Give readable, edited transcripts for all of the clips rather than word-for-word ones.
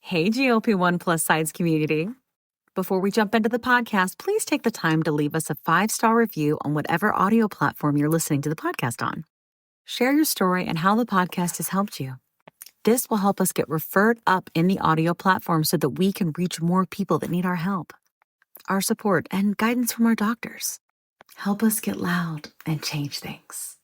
Hey, GLP-1 plus sides community. Before we jump into the podcast, please take the time to leave us a 5-star review on whatever audio platform you're listening to the podcast on. Share your story and how the podcast has helped you. This will help us get referred up in the audio platform so that we can reach more people that need our help, our support, and guidance from our doctors. Help us get loud and change things.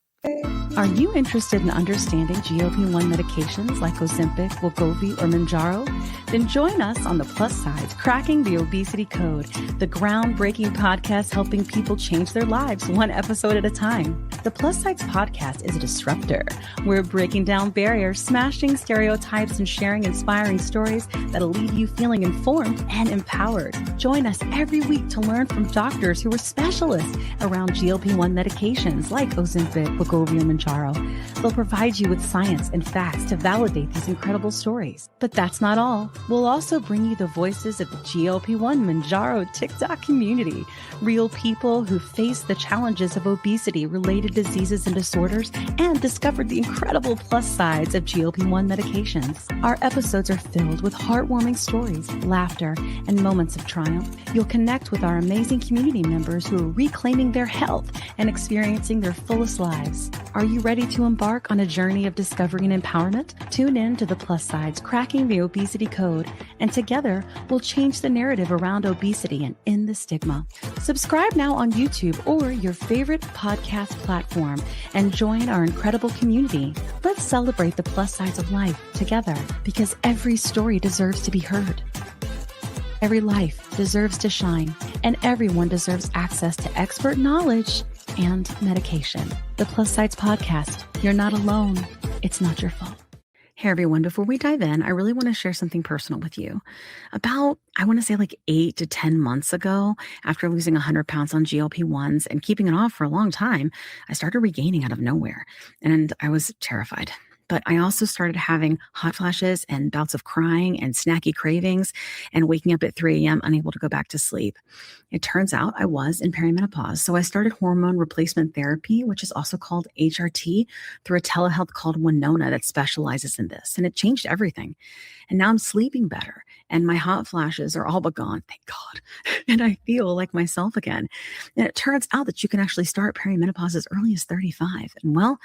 Are you interested in understanding GLP-1 medications like Ozempic, Wegovy, or Mounjaro? Then join us on the Plus Sides, Cracking the Obesity Code, the groundbreaking podcast helping people change their lives one episode at a time. The Plus Sides podcast is a disruptor. We're breaking down barriers, smashing stereotypes, and sharing inspiring stories that'll leave you feeling informed and empowered. Join us every week to learn from doctors who are specialists around GLP-1 medications like Ozempic, Wegovy, and Mounjaro. They'll provide you with science and facts to validate these incredible stories. But that's not all. We'll also bring you the voices of the GLP-1 Mounjaro TikTok community, real people who face the challenges of obesity-related diseases and disorders and discovered the incredible plus sides of GLP-1 medications. Our episodes are filled with heartwarming stories, laughter, and moments of triumph. You'll connect with our amazing community members who are reclaiming their health and experiencing their fullest lives. Are you ready to embark on a journey of discovery and empowerment? Tune in to the Plus Sides, Cracking the Obesity Code, and together we'll change the narrative around obesity and end the stigma. Subscribe now on YouTube or your favorite podcast platform and join our incredible community. Let's celebrate the plus sides of life together because every story deserves to be heard. Every life deserves to shine, and everyone deserves access to expert knowledge and medication. The Plus Sides Podcast. You're not alone. It's not your fault. Hey everyone, before we dive in, I really want to share something personal with you. About, I want to say like 8 to 10 months ago, after losing 100 pounds on GLP-1s and keeping it off for a long time, I started regaining out of nowhere, and I was terrified. But I also started having hot flashes and bouts of crying and snacky cravings and waking up at 3 a.m. unable to go back to sleep. It turns out I was in perimenopause. So I started hormone replacement therapy, which is also called HRT, through a telehealth called Winona that specializes in this. And it changed everything. And now I'm sleeping better and my hot flashes are all but gone, thank God. And I feel like myself again. And it turns out that you can actually start perimenopause as early as 35. And well,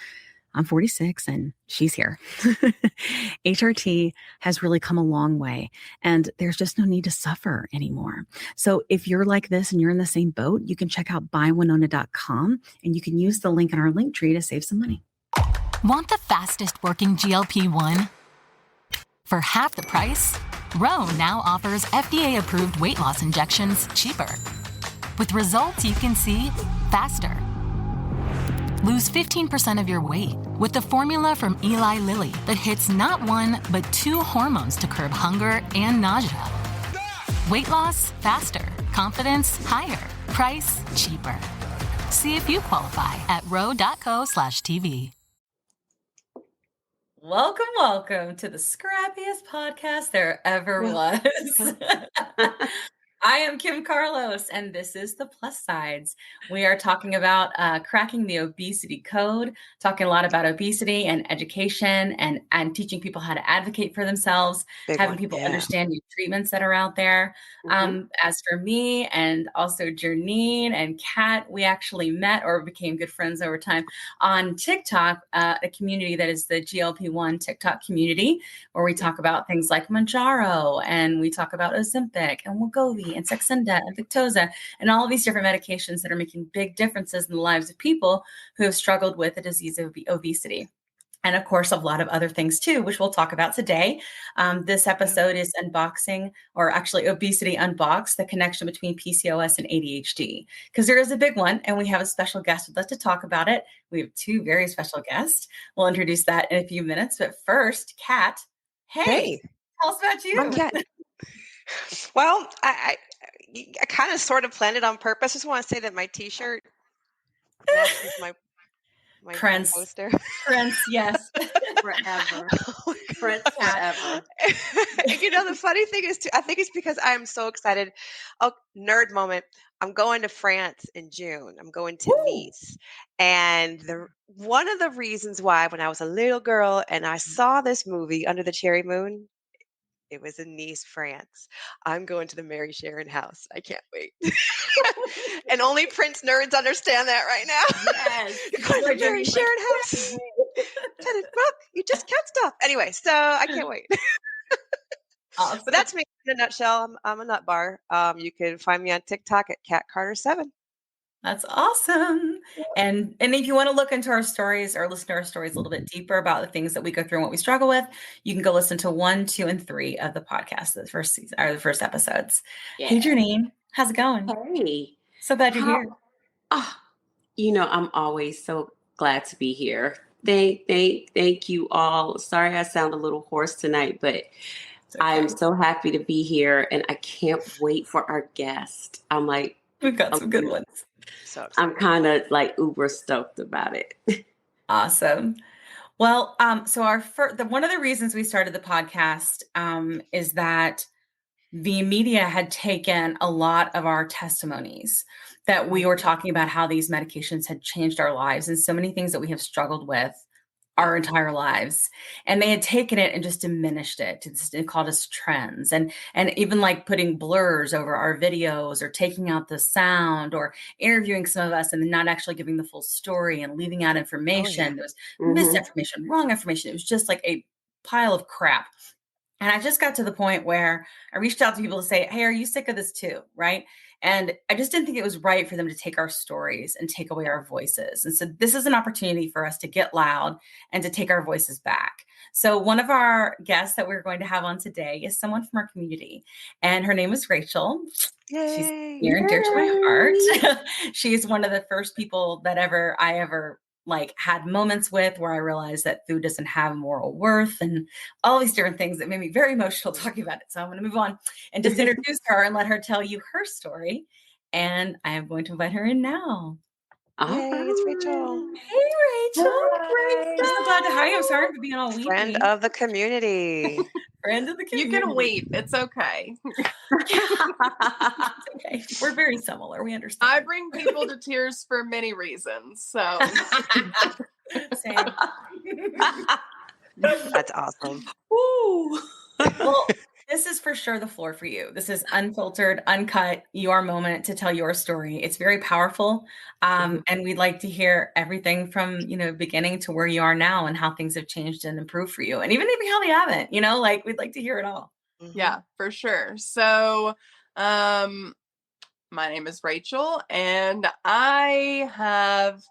I'm 46 and she's here. HRT has really come a long way and there's just no need to suffer anymore. So if you're like this and you're in the same boat, you can check out buywinona.com and you can use the link in our link tree to save some money. Want the fastest working GLP-1? For half the price, Ro now offers FDA-approved weight loss injections cheaper. With results you can see faster. Lose 15% of your weight with the formula from Eli Lilly that hits not one, but 2 hormones to curb hunger and nausea. Weight loss faster. Confidence higher. Price cheaper. See if you qualify at ro.co/TV. Welcome to the scrappiest podcast there ever was. I am Kim Carlos, and this is the Plus Sides. We are talking about cracking the obesity code, talking a lot about obesity and education and teaching people how to advocate for themselves, having people understand new treatments that are out there. As for me and also Jernine and Kat, we actually met or became good friends over time on TikTok, a community that is the GLP-1 TikTok community, where we talk about things like Mounjaro, and we talk about Ozempic and Wegovy and Saxenda and Victoza and all of these different medications that are making big differences in the lives of people who have struggled with the disease of obesity. And of course, a lot of other things too, which we'll talk about today. This episode is unboxing, or actually Obesity Unboxed, the connection between PCOS and ADHD, because there is a big one, and we have a special guest with us to talk about it. We have 2 very special guests. We'll introduce that in a few minutes. But first, Kat, hey. Tell us about you. I'm Kat. Well, I kind of sort of planned it on purpose. I just want to say that my T-shirt matches my Prince poster. Prince, yes, Forever. Oh Prince forever. You know, the funny thing is, I think it's because I'm so excited. Oh, nerd moment. I'm going to France in June. I'm going to Nice. And one of the reasons why, when I was a little girl and I saw this movie, Under the Cherry Moon, It was in Nice, France. I'm going to the Mary Sharon house. I can't wait. And only Prince nerds understand that right now. Yes. You're going to the Mary Sharon house. Well, you just cat stuff. Anyway, so I can't wait. Awesome. But that's me in a nutshell. I'm a nut bar. You can find me on TikTok at CatCarter7. That's awesome. And if you want to look into our stories or listen to our stories a little bit deeper about the things that we go through and what we struggle with, you can go listen to 1, 2, and 3 of the podcast, the first season or the first episodes. Yeah. Hey, Janine, how's it going? Hey. So glad you're here. I'm always so glad to be here. Thank you all. Sorry I sound a little hoarse tonight, but Okay. I am so happy to be here, and I can't wait for our guest. I'm like, We've got some good ones. So excited. I'm kind of like uber stoked about it. Awesome. Well, so one of the reasons we started the podcast is that the media had taken a lot of our testimonies that we were talking about how these medications had changed our lives and so many things that we have struggled with our entire lives. And they had taken it and just diminished it. It called us trends and even like putting blurs over our videos or taking out the sound or interviewing some of us and then not actually giving the full story and leaving out information. There was misinformation, wrong information. It was just like a pile of crap. And I just got to the point where I reached out to people to say, hey, are you sick of this too? Right. And I just didn't think it was right for them to take our stories and take away our voices. And so this is an opportunity for us to get loud and to take our voices back. So one of our guests that we're going to have on today is someone from our community, and her name is Rachel. Yay. She's near and dear to my heart. She's one of the first people that I ever like had moments with where I realized that food doesn't have moral worth and all these different things that made me very emotional talking about it. So I'm going to move on and just introduce her and let her tell you her story. And I am going to invite her in now. Yay, it's Rachel. Hey, Rachel. Hi. I'm so glad to have you. I'm sorry for being all weepy. Friend of the community. Friend of the community. You can weep. It's okay. It's okay. We're very similar. We understand. I bring people to tears for many reasons. So Same. That's awesome. Woo. Well, this is for sure the floor for you. This is unfiltered, uncut, your moment to tell your story. It's very powerful. And we'd like to hear everything from, beginning to where you are now and how things have changed and improved for you. And even maybe how they haven't, we'd like to hear it all. yeah, for sure. So my name is Rachel, and I have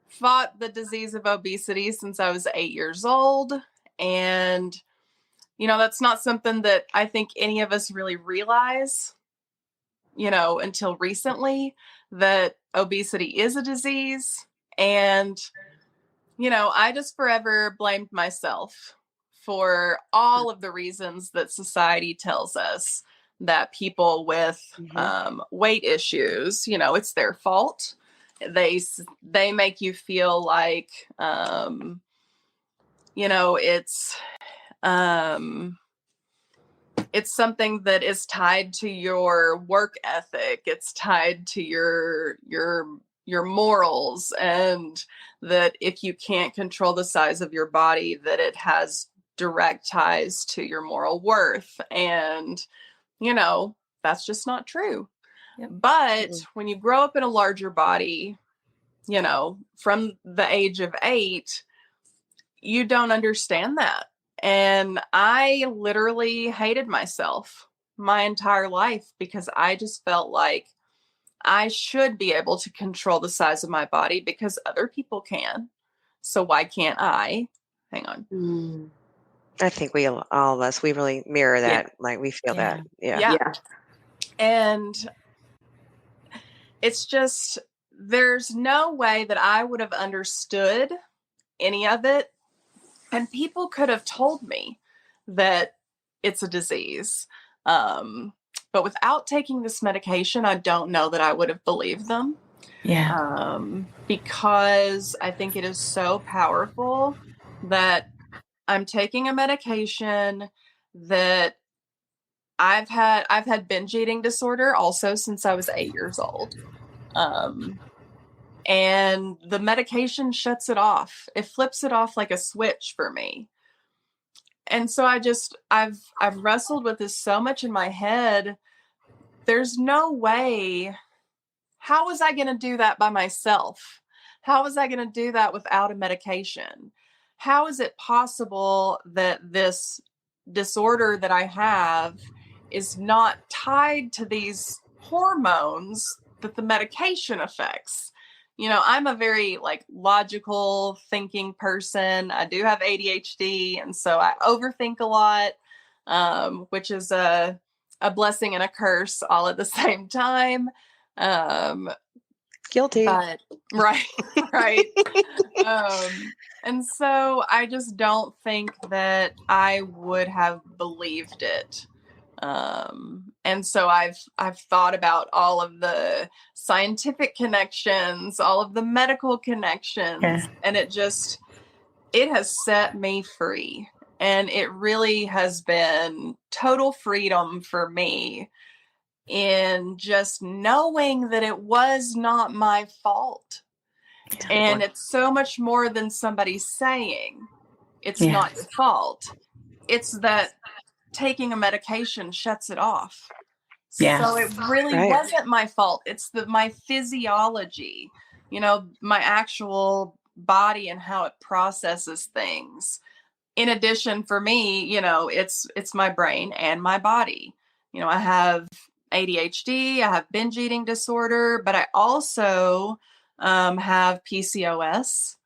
fought the disease of obesity since I was 8 years old. And that's not something that I think any of us really realize, until recently, that obesity is a disease. And, I just forever blamed myself for all of the reasons that society tells us that people with weight issues, it's their fault. They make you feel like, it's something that is tied to your work ethic. It's tied to your morals, and that if you can't control the size of your body, that it has direct ties to your moral worth. And, that's just not true. Yep. But when you grow up in a larger body, from the age of 8, you don't understand that. And I literally hated myself my entire life because I just felt like I should be able to control the size of my body because other people can. So why can't I? Hang on. I think all of us, we really mirror that. Like we feel that. Yeah. And it's just, there's no way that I would have understood any of it. And people could have told me that it's a disease. But without taking this medication, I don't know that I would have believed them. Yeah. Because I think it is so powerful that I'm taking a medication that I've had binge eating disorder also since I was 8 years old. And the medication shuts it off. It flips it off like a switch for me. And so I've wrestled with this so much in my head. There's no way. How was I going to do that by myself? How was I going to do that without a medication? How is it possible that this disorder that I have is not tied to these hormones that the medication affects? You know, I'm a very like logical thinking person. I do have ADHD, and so I overthink a lot, which is a blessing and a curse all at the same time. Guilty. But right, right. And so I just don't think that I would have believed it. And so I've thought about all of the scientific connections, all of the medical connections, and it has set me free. And it really has been total freedom for me in just knowing that it was not my fault. And it's so much more than somebody saying it's not your fault. It's that taking a medication shuts it off. So it really wasn't my fault. It's my physiology, you know, my actual body and how it processes things. In addition, for me, you know, it's my brain and my body. You know, I have ADHD, I have binge eating disorder, but I also have PCOS,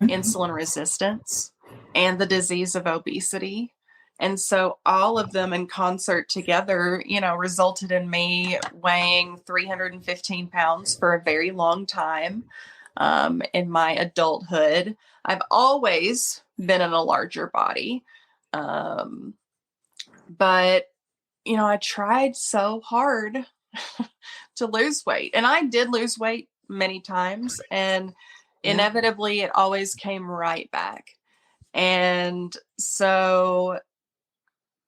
insulin resistance, and the disease of obesity. And so all of them in concert together, you know, resulted in me weighing 315 pounds for a very long time in my adulthood. I've always been in a larger body. But, you know, I tried so hard to lose weight, and I did lose weight many times, and inevitably it always came right back. And so,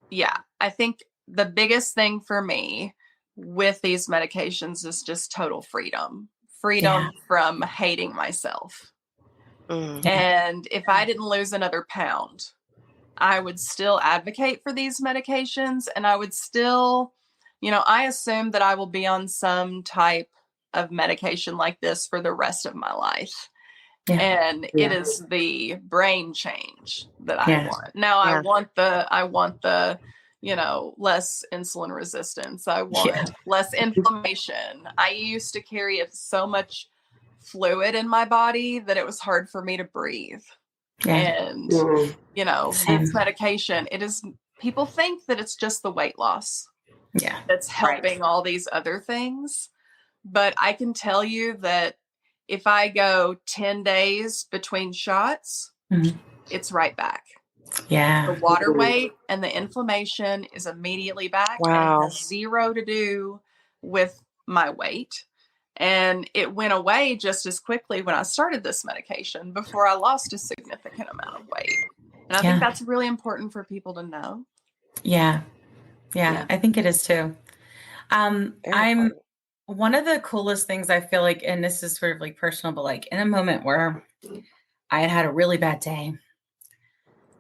yeah, I think the biggest thing for me with these medications is just total freedom from hating myself. And if I didn't lose another pound, I would still advocate for these medications, and I would still, you know, I assume that I will be on some type of medication like this for the rest of my life. And it is the brain change that I want. Now I want the, you know, less insulin resistance. I want less inflammation. I used to carry so much fluid in my body that it was hard for me to breathe. And, you know, this medication, people think that it's just the weight loss. That's helping all these other things. But I can tell you that if I go 10 days between shots, it's right back. The water weight and the inflammation is immediately back. And it has zero to do with my weight. And it went away just as quickly when I started this medication before I lost a significant amount of weight. And I think that's really important for people to know. Yeah, I think it is too. One of the coolest things I feel like, and this is sort of like personal, but like in a moment where I had a really bad day.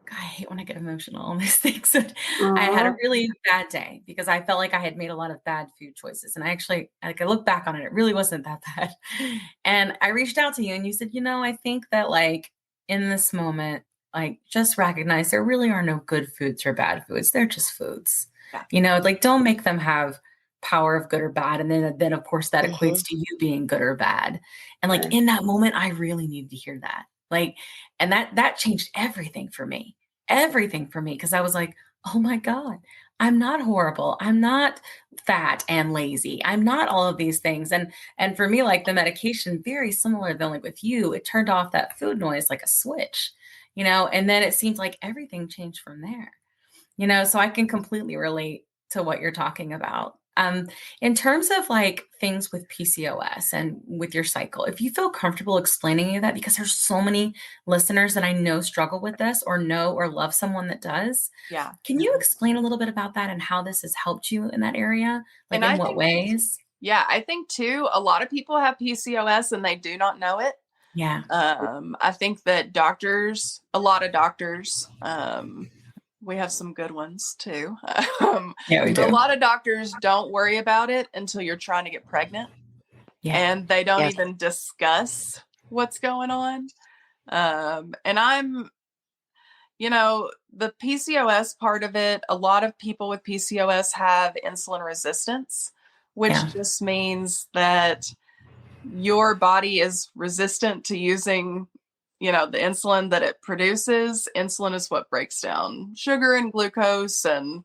God, I hate when I get emotional on these things. I had a really bad day because I felt like I had made a lot of bad food choices. And I actually, like, I look back on it, it really wasn't that bad. And I reached out to you and you said, you know, I think that like in this moment, like just recognize there really are no good foods or bad foods. They're just foods. You know, like don't make them have power of good or bad. And then of course that equates to you being good or bad. And like in that moment, I really needed to hear that. Like, and that changed everything for me. Cause I was like, oh my God, I'm not horrible. I'm not fat and lazy. I'm not all of these things. And for me, like the medication, very similar than like with you, it turned off that food noise like a switch, you know, and then it seemed like everything changed from there, you know, so I can completely relate to what you're talking about. In terms of like things with PCOS and with your cycle, if you feel comfortable explaining any of that, because there's so many listeners that I know struggle with this or know or love someone that does. Can you explain a little bit about that and how this has helped you in that area? Like in what ways? I think too, a lot of people have PCOS and they do not know it. I think that a lot of doctors, we have some good ones too. Yeah, we A do. lot of doctors don't worry about it until you're trying to get pregnant. Yeah. And they don't Yes. even discuss what's going on. And I'm, the PCOS part of it, a lot of people with PCOS have insulin resistance, which just means that your body is resistant to using, the insulin that it produces. Insulin is what breaks down sugar and glucose. And,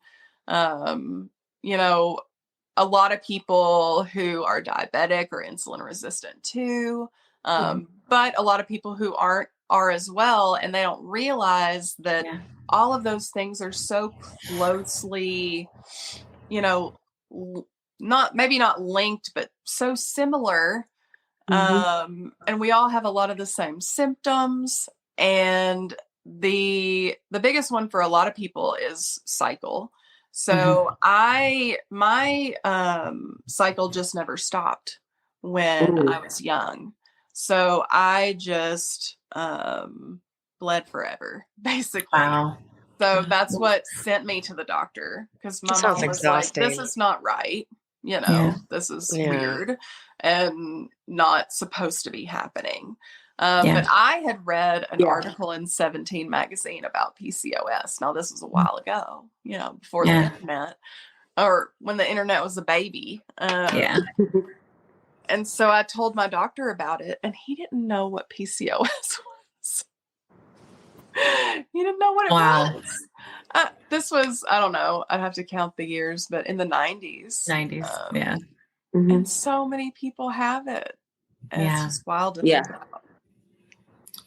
a lot of people who are diabetic are insulin resistant too. But a lot of people who aren't are as well. And they don't realize that all of those things are so closely, not linked, but so similar. And we all have a lot of the same symptoms. And the biggest one for a lot of people is cycle. So my cycle just never stopped when I was young. So I just bled forever, basically. Wow. So that's what sent me to the doctor, because my mom was exhausting. like, this is not right. This is weird and not supposed to be happening. But I had read an article in 17 magazine about PCOS. Now, this was a while ago, before the internet, or when the internet was a baby. And so I told my doctor about it, and he didn't know what PCOS was. He didn't know what it was. This was, I don't know, I'd have to count the years, but in the 90s. And so many people have it. And it's just wild to think about.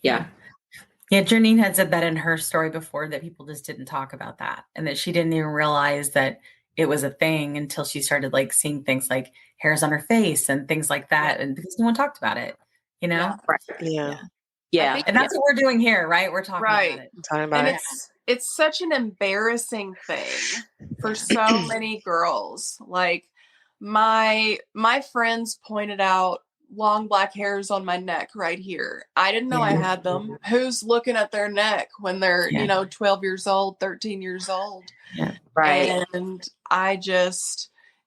Yeah, Janine had said that in her story before, that people just didn't talk about that, and that she didn't even realize that it was a thing until she started like seeing things like hairs on her face and things like that, and because no one talked about it, Yeah. And that's what we're doing here, right? We're talking about it. And it's such an embarrassing thing for so many girls. Like my friends pointed out long black hairs on my neck right here. I didn't know I had them. Who's looking at their neck when they're, 12 years old, 13 years old? And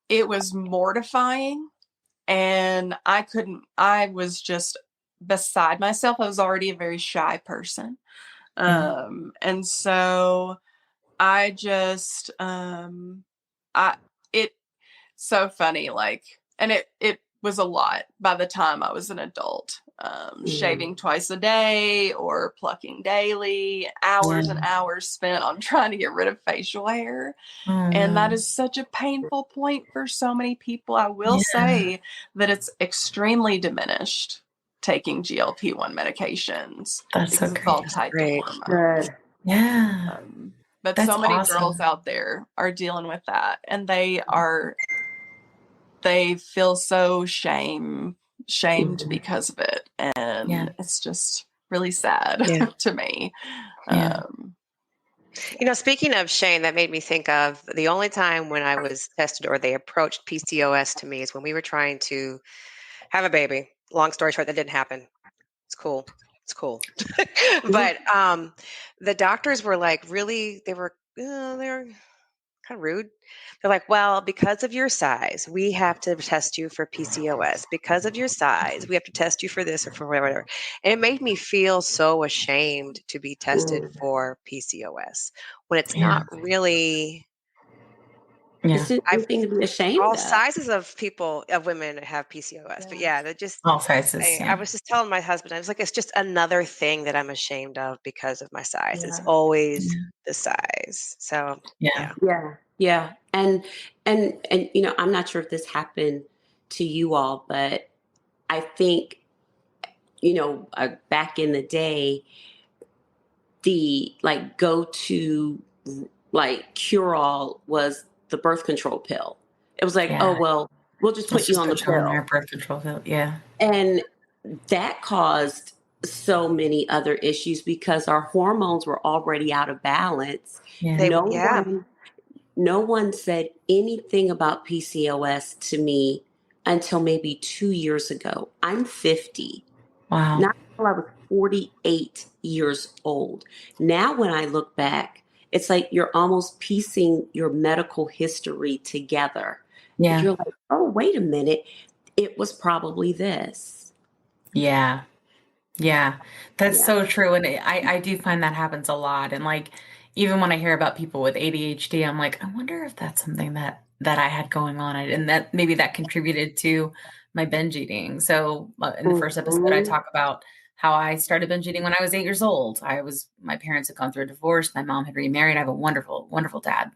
it was mortifying, and I was just beside myself. I was already a very shy person. And so I just, it's so funny, like, and it was a lot by the time I was an adult, shaving twice a day or plucking daily, hours and hours spent on trying to get rid of facial hair. And that is such a painful point for so many people. I will say that it's extremely diminished taking GLP-1 medications. That's because it's all tied to hormones. But that's so many awesome. girls out there are dealing with that, and they feel so shamed because of it. And it's just really sad to me. Speaking of shame, that made me think of the only time when I was tested or they approached PCOS to me is when we were trying to have a baby. Long story short, that didn't happen. It's cool. But the doctors were like, really, they were kind of rude. They're like, well, because of your size, we have to test you for PCOS. Because of your size, we have to test you for this or for whatever. And it made me feel so ashamed to be tested for PCOS when it's not really. It's anything to be ashamed all of. sizes of women have PCOS, but they're just all sizes. I was just telling my husband, I was like, it's just another thing that I'm ashamed of because of my size. It's always the size. So Yeah. And I'm not sure if this happened to you all, but I think, back in the day, the go-to cure-all was the birth control pill. It was like, oh, well, we'll just put you on the pill. Our birth control pill. And that caused so many other issues because our hormones were already out of balance. No one said anything about PCOS to me until maybe 2 years ago. I'm 50. Wow. Not until I was 48 years old. Now, when I look back it's like you're almost piecing your medical history together. Yeah. You're like, oh, wait a minute. It was probably this. Yeah. Yeah. That's Yeah. so true. And I do find that happens a lot. And like, even when I hear about people with ADHD, I'm like, I wonder if that's something that I had going on, and that maybe that contributed to my binge eating. So in the first episode, I talk about how I started binge eating when I was 8 years old. My parents had gone through a divorce. My mom had remarried. I have a wonderful, wonderful dad,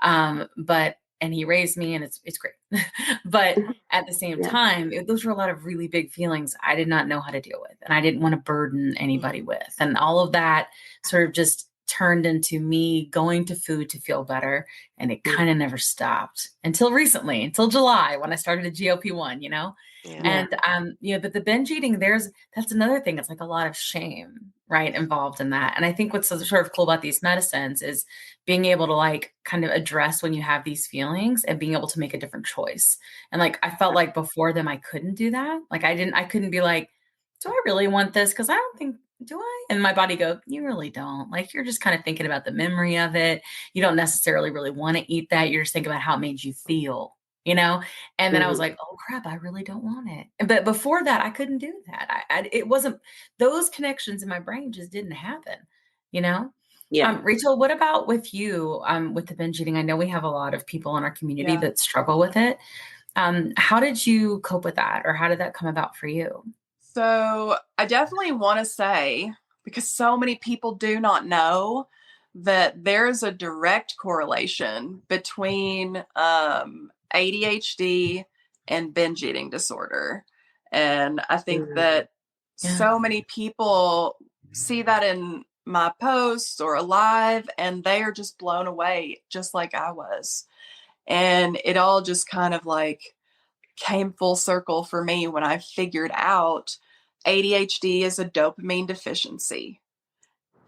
and he raised me, and it's great. But at the same time, those were a lot of really big feelings I did not know how to deal with, and I didn't want to burden anybody with. And all of that sort of just turned into me going to food to feel better. And it kind of never stopped until recently, until July, when I started a GLP-1, Yeah. And, but the binge eating, that's another thing. It's like a lot of shame, right, involved in that. And I think what's sort of cool about these medicines is being able to like kind of address when you have these feelings and being able to make a different choice. And like, I felt like before them, I couldn't do that. Like I couldn't be like, do I really want this? Cause I don't think, do I? And my body go, you really don't. Like, you're just kind of thinking about the memory of it. You don't necessarily really want to eat that. You're just thinking about how it made you feel, And then I was like, oh crap, I really don't want it. But before that, I couldn't do that. It wasn't, those connections in my brain just didn't happen, Yeah. Rachel, what about with you, with the binge eating? I know we have a lot of people in our community that struggle with it. How did you cope with that, or how did that come about for you? So I definitely want to say, because so many people do not know, that there's a direct correlation between ADHD and binge eating disorder. And I think that so many people see that in my posts or live, and they are just blown away, just like I was. And it all just kind of like came full circle for me when I figured out ADHD is a dopamine deficiency.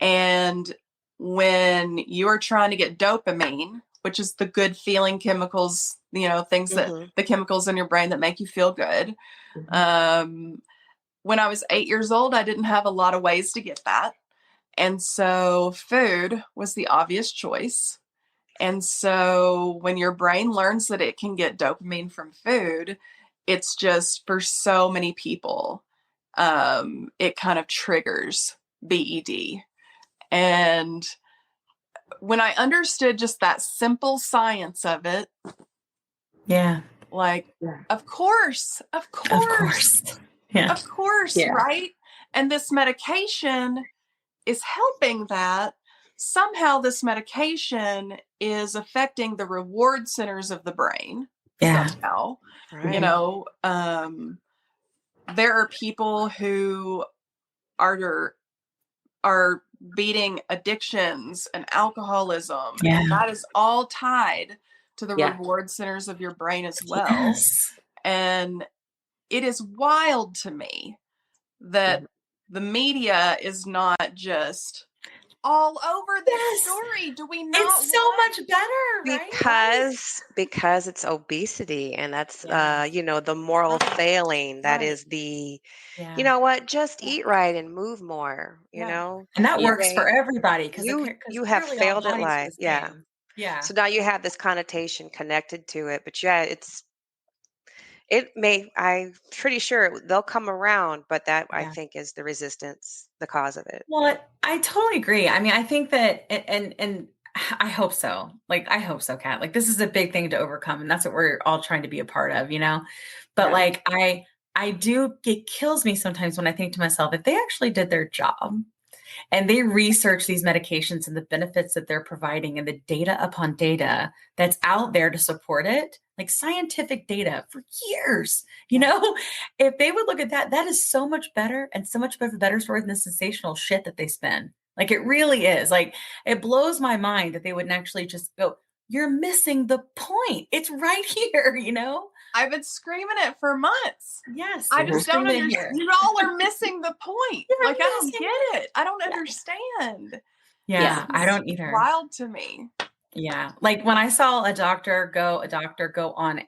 And when you're trying to get dopamine, which is the good feeling chemicals, things that the chemicals in your brain that make you feel good. When I was 8 years old, I didn't have a lot of ways to get that. And so food was the obvious choice. And so when your brain learns that it can get dopamine from food, it's just, for so many people, it kind of triggers BED. And when I understood just that simple science of it, of course, right? And this medication is helping that. Somehow this medication is affecting the reward centers of the brain. Somehow, Right. there are people who are beating addictions and alcoholism, and that is all tied to the reward centers of your brain as well. And it is wild to me that the media is not just all over this story. Do we not? It's so much better, right? Because it's obesity, and that's the moral failing. That is the you know what? Just eat right and move more. And that works for everybody, because you have failed at life. Yeah. So now you have this connotation connected to it, but I'm pretty sure they'll come around, but that I think is the resistance, the cause of it. Well, I totally agree. I mean, I think that, and I hope so. Like, I hope so, Kat. Like, this is a big thing to overcome, and that's what we're all trying to be a part of, But like, it kills me sometimes when I think to myself, if they actually did their job and they research these medications and the benefits that they're providing and the data upon data that's out there to support it, like scientific data for years, if they would look at that, that is so much better and so much better story than the sensational shit that they spin. Like, it really is. Like, it blows my mind that they wouldn't actually just go, you're missing the point. It's right here, I've been screaming it for months. Yes. I just don't understand. You all are missing the point. Like, I don't get it. I don't understand. Yeah, I don't either. Wild to me. Yeah. Like, when I saw a doctor go on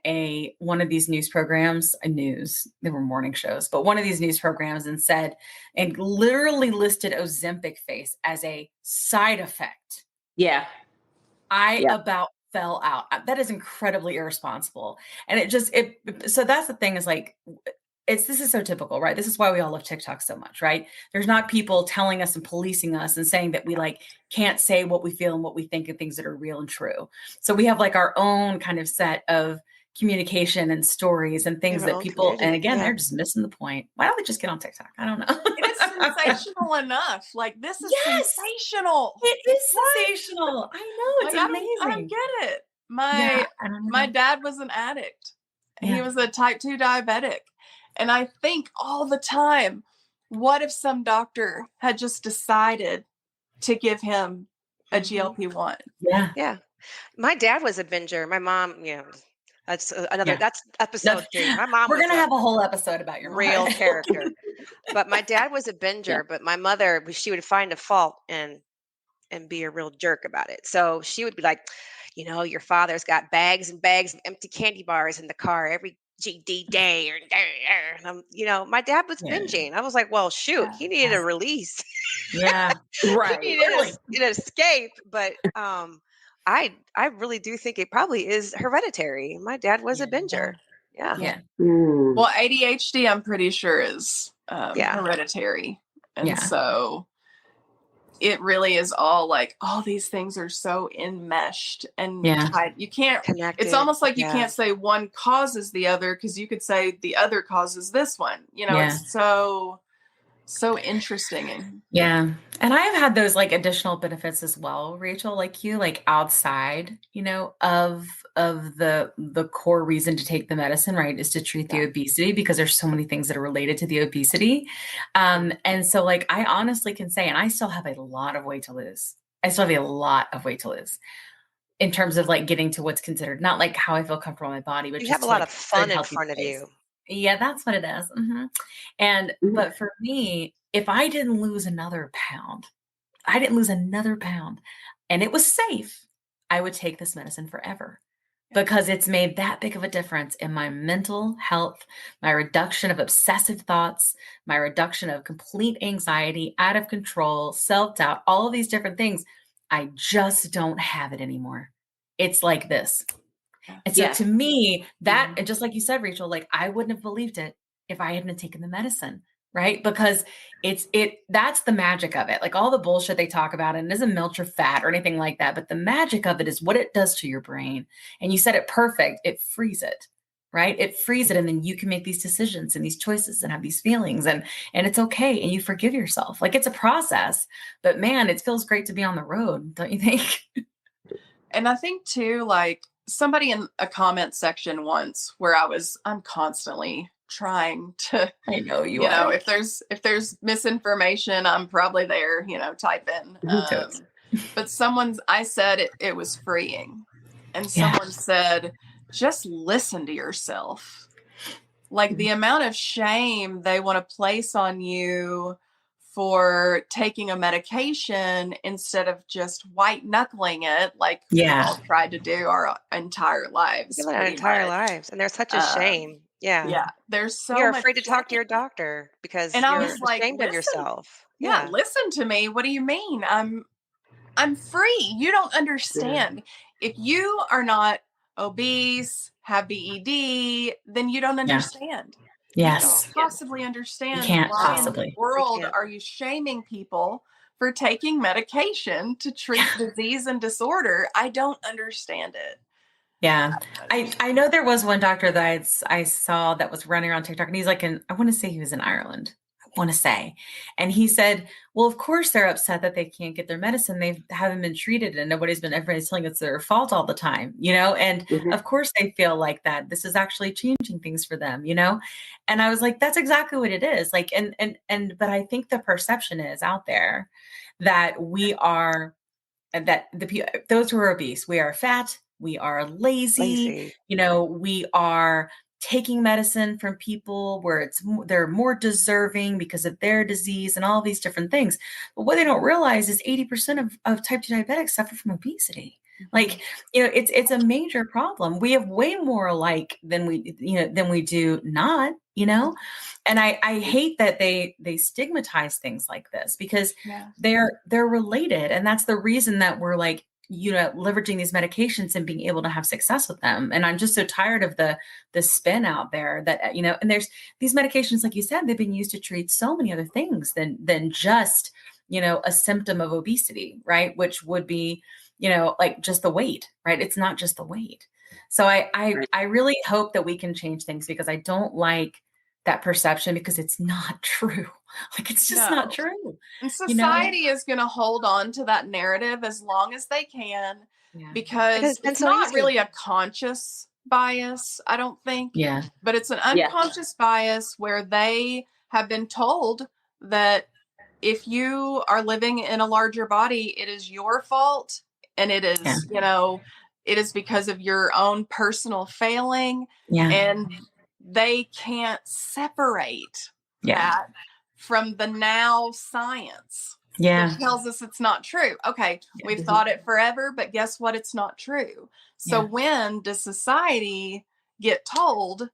one of these news programs, they were morning shows, but one of these news programs, and literally listed Ozempic face as a side effect Yeah. I about fell out. That is incredibly irresponsible. And so that's the thing is like, this is so typical, right? This is why we all love TikTok so much, right? There's not people telling us and policing us and saying that we like can't say what we feel and what we think and things that are real and true. So we have like our own kind of set of communication and stories and things that people, and again, they're just missing the point. Why don't they just get on TikTok? I don't know. It's sensational enough. Like, this is sensational. It is sensational. I know. It's amazing. I don't get it. My dad was an addict. He was a type 2 diabetic. And I think all the time, what if some doctor had just decided to give him a GLP-1? Yeah. Yeah. My dad was a binger. My mom, that's another, that's episode 2. My mom We're going to have a whole episode about your real character. But my dad was a binger, but my mother, she would find a fault and be a real jerk about it. So she would be like, your father's got bags and bags of empty candy bars in the car every GD day and my dad was binging. I was like, well, shoot, he needed a release. Yeah. Right. He needed an escape. But I really do think it probably is hereditary. My dad was a binger. Yeah. Well, ADHD, I'm pretty sure is hereditary. And so it really is all like, all these things are so enmeshed and tied. You can't connect. It's almost like you can't say one causes the other, because you could say the other causes this one. It's so interesting. Yeah. And I've had those like additional benefits as well, Rachel, like you, like outside, of the core reason to take the medicine, right, is to treat the obesity, because there's so many things that are related to the obesity. And so like, I honestly can say, and I still have a lot of weight to lose. In terms of like getting to what's considered, not like how I feel comfortable in my body, but you just have a lot of fun in front of you. Yeah, that's what it is. Mm-hmm. And, but for me, if I didn't lose another pound, and it was safe, I would take this medicine forever, because it's made that big of a difference in my mental health, my reduction of obsessive thoughts, my reduction of complete anxiety, out of control, self-doubt, all of these different things. I just don't have it anymore. It's like this. And so to me, that, and just like you said, Rachel, like I wouldn't have believed it if I hadn't taken the medicine, right? Because that's the magic of it. Like all the bullshit they talk about, and it doesn't melt your fat or anything like that. But the magic of it is what it does to your brain. And you said it perfect. It frees it, right? It frees it. And then you can make these decisions and these choices and have these feelings, and it's okay. And you forgive yourself. Like it's a process, but man, it feels great to be on the road. Don't you think? And I think too, like, somebody in a comment section once where I'm constantly trying to, I know you are. If there's misinformation, I'm probably there, type in. But I said it was freeing. And someone said, just listen to yourself. Like the amount of shame they want to place on you for taking a medication instead of just white knuckling it, like we all tried to do our entire lives. Our entire lives. And there's such a shame. Yeah. There's so you're much afraid to talk to your doctor because you're ashamed of yourself. Yeah. Listen to me. What do you mean? I'm free. You don't understand. If you are not obese, have BED, then you don't understand. Yes. You don't possibly understand. You can't why possibly. In the world are you shaming people for taking medication to treat disease and disorder? I don't understand it. Yeah. I know there was one doctor that I saw that was running around TikTok, and he's like, I want to say he was in Ireland. And he said, well, of course they're upset that they can't get their medicine. They haven't been treated, and everybody's telling it's their fault all the time, and of course they feel like that. This is actually changing things for them, And I was like, that's exactly what it is. Like, but I think the perception is out there that those who are obese, we are fat, we are lazy. We are taking medicine from people where they're more deserving because of their disease and all these different things. But what they don't realize is 80% of type 2 diabetics suffer from obesity. Like, it's a major problem. We have way more alike than we do not. And I hate that they stigmatize things like this because they're related. And that's the reason that we're like, leveraging these medications and being able to have success with them. And I'm just so tired of the spin out there that, and there's these medications, like you said, they've been used to treat so many other things than just, a symptom of obesity, right? Which would be, like just the weight, right? It's not just the weight. So I really hope that we can change things because I don't like that perception because it's not true. Like, it's just not true. And society is going to hold on to that narrative as long as they can because it's not really a conscious bias, I don't think. Yeah. But it's an unconscious bias where they have been told that if you are living in a larger body, it is your fault. And it is, it is because of your own personal failing. Yeah. And they can't separate that from the now science. Yeah. Which tells us it's not true. Okay. We've thought it forever, but guess what? It's not true. So when does society get told,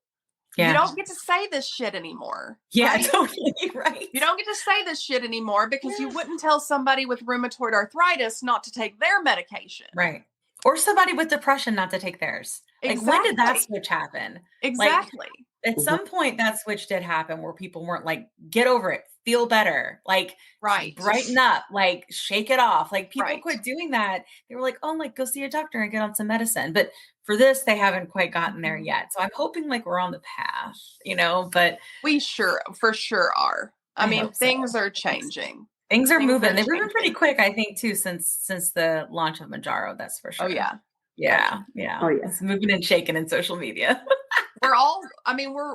you don't get to say this shit anymore? Yeah, right? Totally right. You don't get to say this shit anymore because you wouldn't tell somebody with rheumatoid arthritis not to take their medication. Right. Or somebody with depression not to take theirs. Like, when did that switch happen? Exactly. Like, at some point that switch did happen where people weren't like, get over it, feel better, like brighten up, like shake it off. Like, people quit doing that. They were like, oh, like go see a doctor and get on some medicine. But for this, they haven't quite gotten there yet. So I'm hoping like we're on the path, but we for sure are. I mean, things are changing. Things are moving. They've moving pretty quick, I think, too, since the launch of Mounjaro. That's for sure. Oh yeah. Yeah. Yeah. Oh yeah. It's moving and shaking in social media.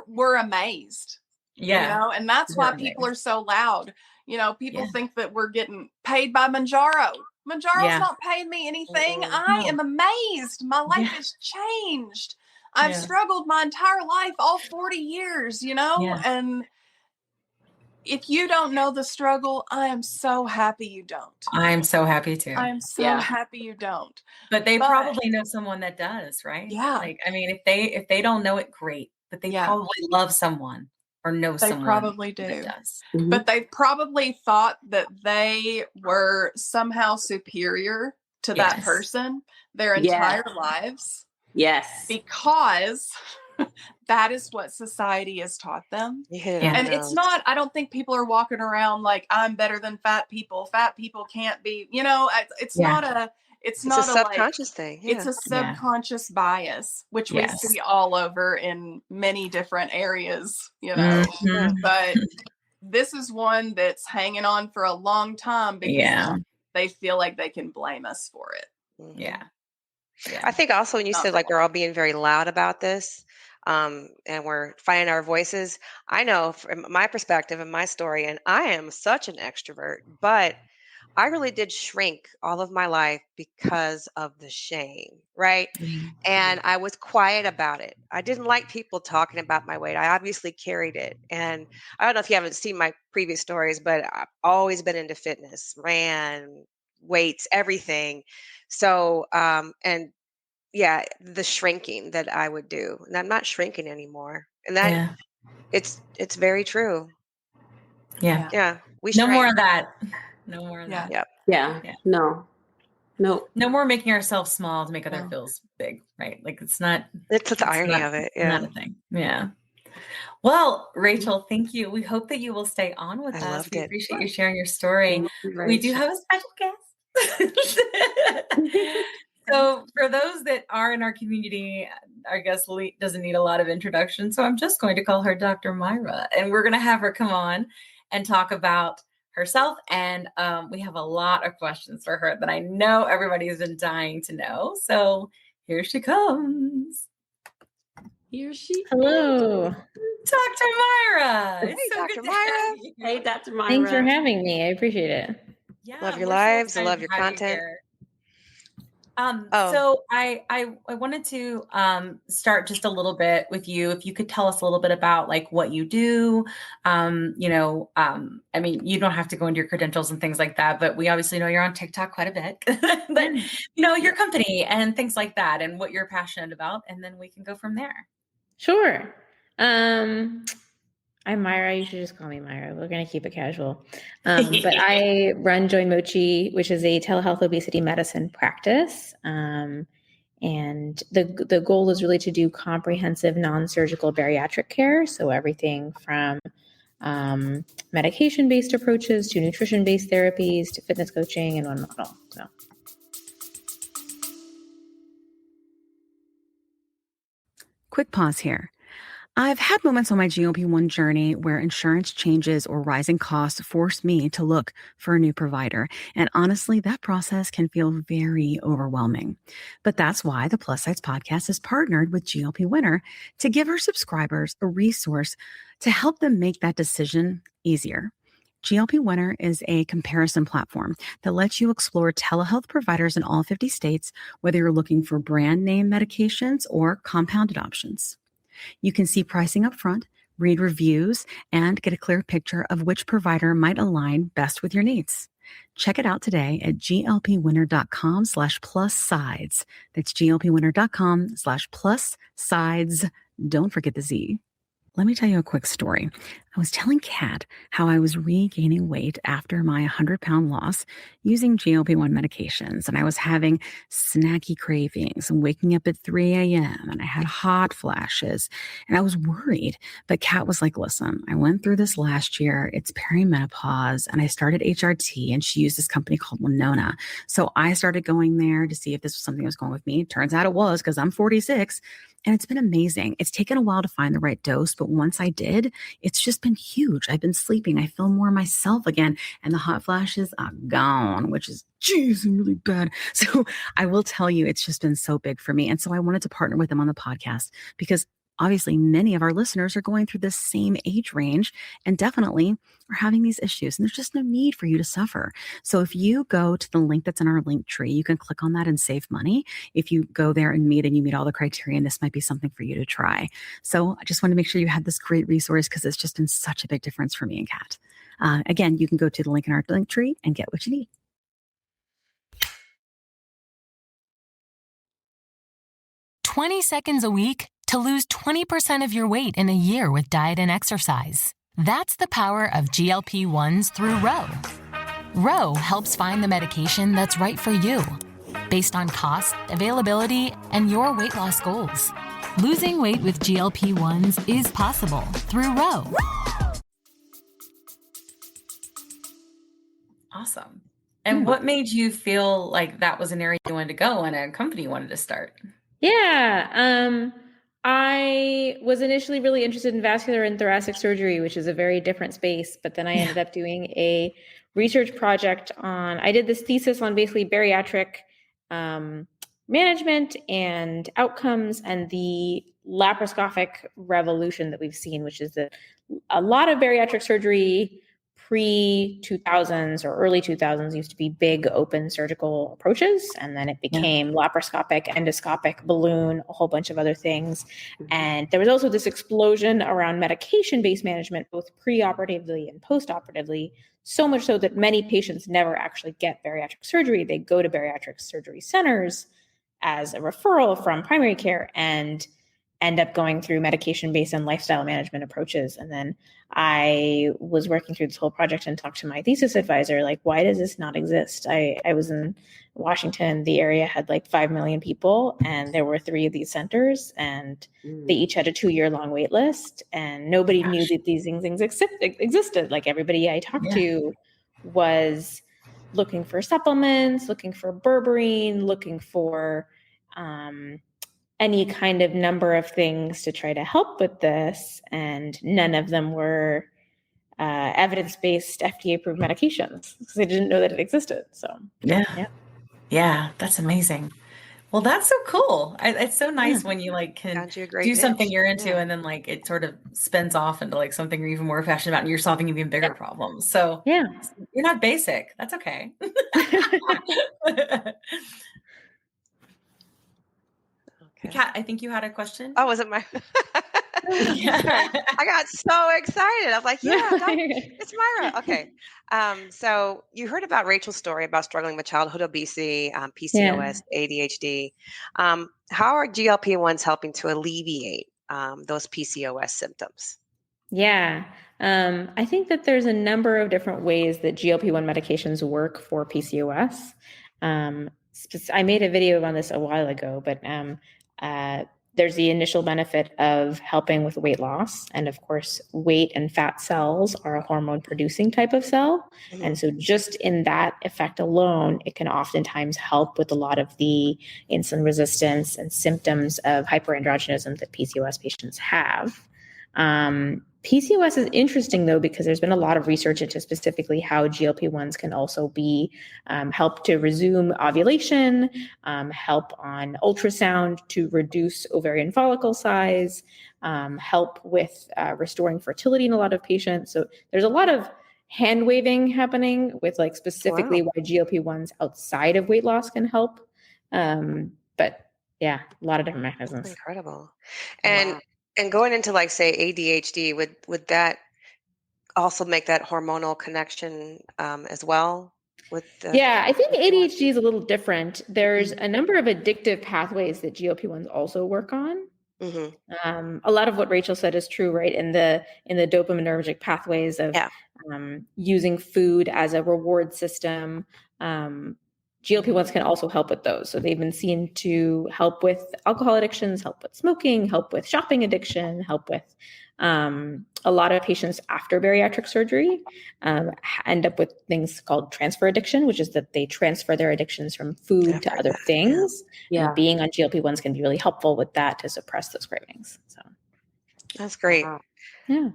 we're amazed. Yeah. And that's why people are so loud. People think that we're getting paid by Mounjaro. Mounjaro's not paying me anything. I am amazed. My life has changed. I've struggled my entire life, all 40 years, and if you don't know the struggle, I am so happy you don't. I'm so happy too. I'm so happy you don't. But they probably know someone that does, right? Yeah. Like, I mean, if they don't know it, great. But they probably love someone or know someone. They probably do. That does. Mm-hmm. But they probably thought that they were somehow superior to that person their entire lives. Yes. Because that is what society has taught them. Yeah. And it's not, I don't think people are walking around like, I'm better than fat people. Fat people can't be, it's not a subconscious thing. Yeah. It's a subconscious bias, which we see all over in many different areas, but this is one that's hanging on for a long time because they feel like they can blame us for it. Mm-hmm. Yeah. I think also when you said like we're all being very loud about this, and we're finding our voices. I know from my perspective and my story, and I am such an extrovert, but I really did shrink all of my life because of the shame, right? Mm-hmm. And I was quiet about it. I didn't like people talking about my weight. I obviously carried it. And I don't know if you haven't seen my previous stories, but I've always been into fitness, ran, weights, everything. So, the shrinking that I would do, and I'm not shrinking anymore. And that it's very true. Yeah. Yeah. No more of that. No more of that. Yep. Yeah. No more making ourselves small to make other feel big. Right. Like it's the irony of it. Yeah. Not a thing. Yeah. Well, Rachel, thank you. We hope that you will stay on with us. We appreciate you sharing your story. We do have a special guest. So for those that are in our community, our guest doesn't need a lot of introduction. So I'm just going to call her Dr. Myra, and we're going to have her come on and talk about herself. And we have a lot of questions for her that I know everybody's been dying to know. So here she comes. Hello. Dr. Myra. Hey, Dr. Myra. Hey, Dr. Myra. Thanks for having me. I appreciate it. Yeah, love your lives. I love your content. So I wanted to start just a little bit with you. If you could tell us a little bit about like what you do. I mean, you don't have to go into your credentials and things like that, but we obviously know you're on TikTok quite a bit. But your company and things like that, and what you're passionate about, and then we can go from there. Sure. I'm Myra. You should just call me Myra. We're going to keep it casual. But I run Join Mochi, which is a telehealth obesity medicine practice. And the goal is really to do comprehensive non-surgical bariatric care. So everything from medication-based approaches to nutrition-based therapies to fitness coaching in one model. So. Quick pause here. I've had moments on my GLP-1 journey where insurance changes or rising costs force me to look for a new provider. And honestly, that process can feel very overwhelming. But that's why the Plus Sides podcast has partnered with GLP Winner to give our subscribers a resource to help them make that decision easier. GLP Winner is a comparison platform that lets you explore telehealth providers in all 50 states, whether you're looking for brand name medications or compounded options. You can see pricing up front, read reviews, and get a clear picture of which provider might align best with your needs. Check it out today at glpwinner.com/plus-sides. That's glpwinner.com/plus-sides. Don't forget the Z. Let me tell you a quick story. I was telling Kat how I was regaining weight after my 100-pound loss using GLP-1 medications, and I was having snacky cravings and waking up at 3 a.m., and I had hot flashes, and I was worried. But Kat was like, listen, I went through this last year. It's perimenopause, and I started HRT, and she used this company called Winona. So I started going there to see if this was something that was going with me. Turns out it was, because I'm 46. And it's been amazing. It's taken a while to find the right dose, but once I did, it's just been huge. I've been sleeping. I feel more myself again. And the hot flashes are gone, which is, geez, really bad. So I will tell you, it's just been so big for me. And so I wanted to partner with them on the podcast because obviously many of our listeners are going through this same age range and definitely are having these issues. And there's just no need for you to suffer. So if you go to the link that's in our link tree, you can click on that and save money. If you go there and you meet all the criteria, and this might be something for you to try. So I just want to make sure you had this great resource because it's just been such a big difference for me and Kat. Again, you can go to the link in our link tree and get what you need. "20 seconds a week to lose 20% of your weight in a year with diet and exercise." That's the power of GLP-1s through Ro. Ro helps find the medication that's right for you, based on cost, availability, and your weight loss goals. Losing weight with GLP-1s is possible through Ro. Awesome. And what made you feel like that was an area you wanted to go and a company you wanted to start? Yeah. I was initially really interested in vascular and thoracic surgery, which is a very different space. But then I ended up doing a research project I did this thesis on basically bariatric management and outcomes and the laparoscopic revolution that we've seen, which is that a lot of bariatric surgery pre-2000s or early 2000s used to be big open surgical approaches, and then it became laparoscopic, endoscopic, balloon, a whole bunch of other things. And there was also this explosion around medication-based management, both pre-operatively and post-operatively, so much so that many patients never actually get bariatric surgery. They go to bariatric surgery centers as a referral from primary care and end up going through medication-based and lifestyle management approaches. And then I was working through this whole project and talked to my thesis advisor, like, why does this not exist? I was in Washington. The area had like 5 million people, and there were 3 of these centers, and they each had a 2-year-long wait list, and nobody knew that these things existed. Like, everybody I talked to was looking for supplements, looking for berberine, looking for any kind of number of things to try to help with this, and none of them were evidence-based FDA-approved medications because they didn't know that it existed. So yeah, that's amazing. Well, that's so cool. It's so nice when you like can do something you're into and then like it sort of spins off into like something you're even more passionate about and you're solving even bigger problems. So you're not basic. That's okay. Kat, I think you had a question. Oh, was it my? I got so excited. I was like, it's Myra. Okay. So you heard about Rachel's story about struggling with childhood obesity, PCOS, ADHD. How are GLP-1s helping to alleviate those PCOS symptoms? Yeah. I think that there's a number of different ways that GLP-1 medications work for PCOS. I made a video on this a while ago, but there's the initial benefit of helping with weight loss. And of course, weight and fat cells are a hormone producing type of cell. Mhm. And so just in that effect alone, it can oftentimes help with a lot of the insulin resistance and symptoms of hyperandrogenism that PCOS patients have. PCOS is interesting though, because there's been a lot of research into specifically how GLP-1s can also be help to resume ovulation, help on ultrasound to reduce ovarian follicle size, help with restoring fertility in a lot of patients. So there's a lot of hand waving happening with like specifically why GLP-1s outside of weight loss can help. But yeah, a lot of different mechanisms. That's incredible. And going into like say ADHD, would that also make that hormonal connection as well with the Yeah, I think PCOS? ADHD is a little different. There's a number of addictive pathways that GLP-1s also work on. Mm-hmm. A lot of what Rachel said is true, right? In the dopaminergic pathways of using food as a reward system. GLP-1s can also help with those. So they've been seen to help with alcohol addictions, help with smoking, help with shopping addiction, help with a lot of patients after bariatric surgery end up with things called transfer addiction, which is that they transfer their addictions from food to other things. Yeah. And being on GLP-1s can be really helpful with that to suppress those cravings. So that's great. Yeah.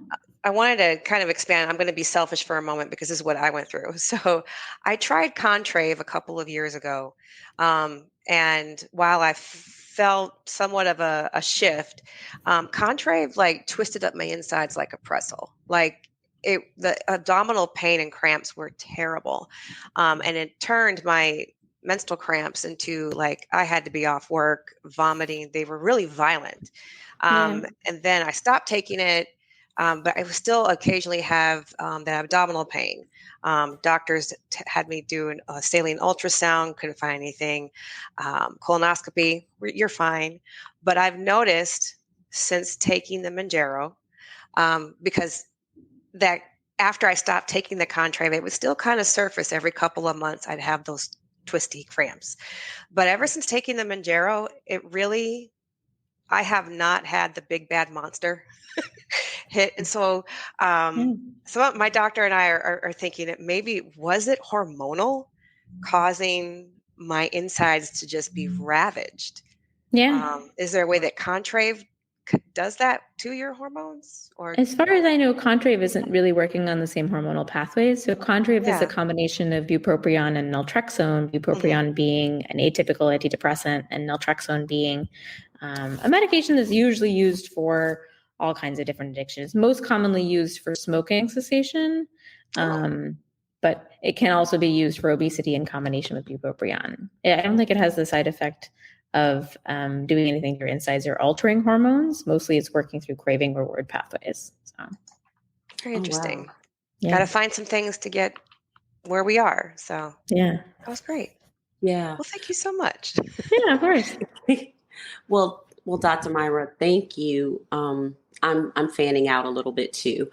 I wanted to kind of expand. I'm going to be selfish for a moment because this is what I went through. So I tried Contrave a couple of years ago. And while I felt somewhat of a shift, Contrave like twisted up my insides like a pretzel. Like the abdominal pain and cramps were terrible. And it turned my menstrual cramps into like I had to be off work, vomiting. They were really violent. And then I stopped taking it. But I would still occasionally have that abdominal pain. Doctors had me do a saline ultrasound, couldn't find anything. Colonoscopy, you're fine. But I've noticed since taking the Mounjaro, because that after I stopped taking the Contrave, it would still kind of surface every couple of months. I'd have those twisty cramps. But ever since taking the Mounjaro, I have not had the big bad monster hit. And so my doctor and I are thinking that maybe was it hormonal causing my insides to just be ravaged? Yeah. Is there a way that Contrave does that to your hormones? Or as far as I know, Contrave isn't really working on the same hormonal pathways. So Contrave is a combination of bupropion and naltrexone, bupropion being an atypical antidepressant and naltrexone being a medication that's usually used for all kinds of different addictions, most commonly used for smoking cessation, but it can also be used for obesity in combination with bupropion. I don't think it has the side effect of doing anything to your insides or altering hormones. Mostly it's working through craving reward pathways. So very interesting. Wow. Got to find some things to get where we are. So that was great. Yeah. Well, thank you so much. Yeah, of course. Well, Dr. Myra, thank you. I'm fanning out a little bit too,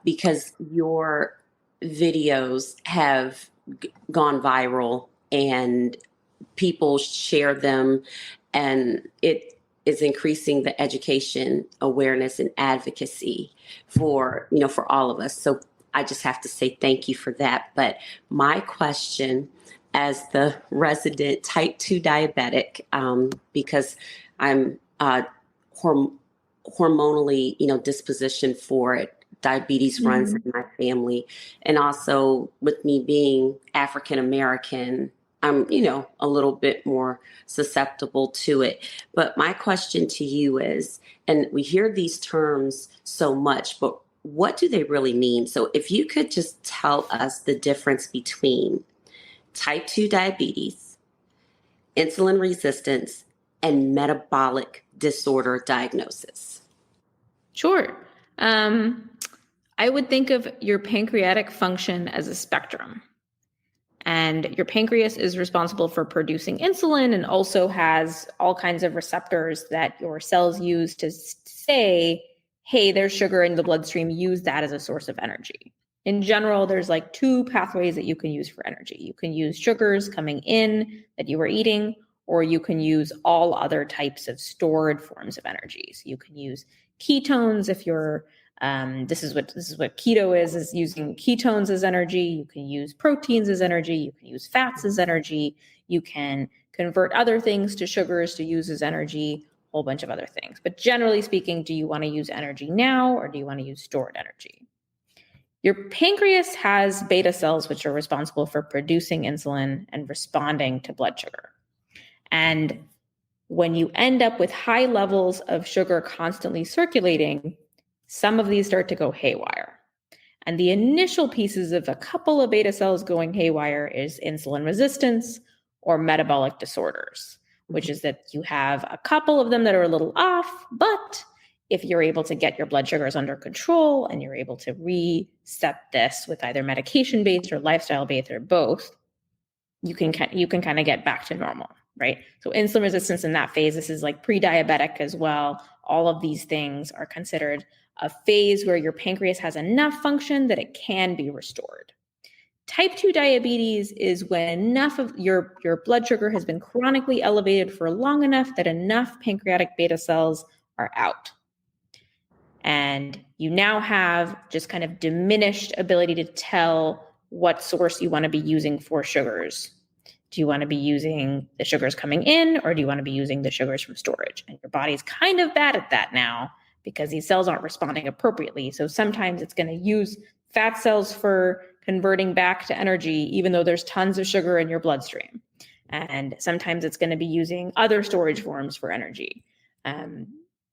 because your videos have gone viral and people share them, and it is increasing the education, awareness, and advocacy for all of us. So I just have to say thank you for that. But my question, as the resident type 2 diabetic, because I'm hormonally, dispositioned for it. Diabetes runs in my family. And also with me being African American, I'm, a little bit more susceptible to it. But my question to you is, and we hear these terms so much, but what do they really mean? So if you could just tell us the difference between type 2 diabetes, insulin resistance, and metabolic disorder diagnosis. Sure. I would think of your pancreatic function as a spectrum. And your pancreas is responsible for producing insulin and also has all kinds of receptors that your cells use to say, hey, there's sugar in the bloodstream, use that as a source of energy. In general, there's like two pathways that you can use for energy. You can use sugars coming in that you were eating, or you can use all other types of stored forms of energy. So you can use ketones if you're this is what keto is using ketones as energy. You can use proteins as energy. You can use fats as energy. You can convert other things to sugars to use as energy, a whole bunch of other things. But generally speaking, do you want to use energy now or do you want to use stored energy? Your pancreas has beta cells, which are responsible for producing insulin and responding to blood sugar. And when you end up with high levels of sugar constantly circulating, some of these start to go haywire. And the initial pieces of a couple of beta cells going haywire is insulin resistance or metabolic disorders, which is that you have a couple of them that are a little off, but if you're able to get your blood sugars under control and you're able to reset this with either medication-based or lifestyle-based or both, you can kind of get back to normal, right? So insulin resistance in that phase, this is like pre-diabetic as well. All of these things are considered a phase where your pancreas has enough function that it can be restored. Type 2 diabetes is when enough of your blood sugar has been chronically elevated for long enough that enough pancreatic beta cells are out. And you now have just kind of diminished ability to tell what source you want to be using for sugars. Do you want to be using the sugars coming in, or do you want to be using the sugars from storage? And your body's kind of bad at that now because these cells aren't responding appropriately. So sometimes it's going to use fat cells for converting back to energy, even though there's tons of sugar in your bloodstream. And sometimes it's going to be using other storage forms for energy.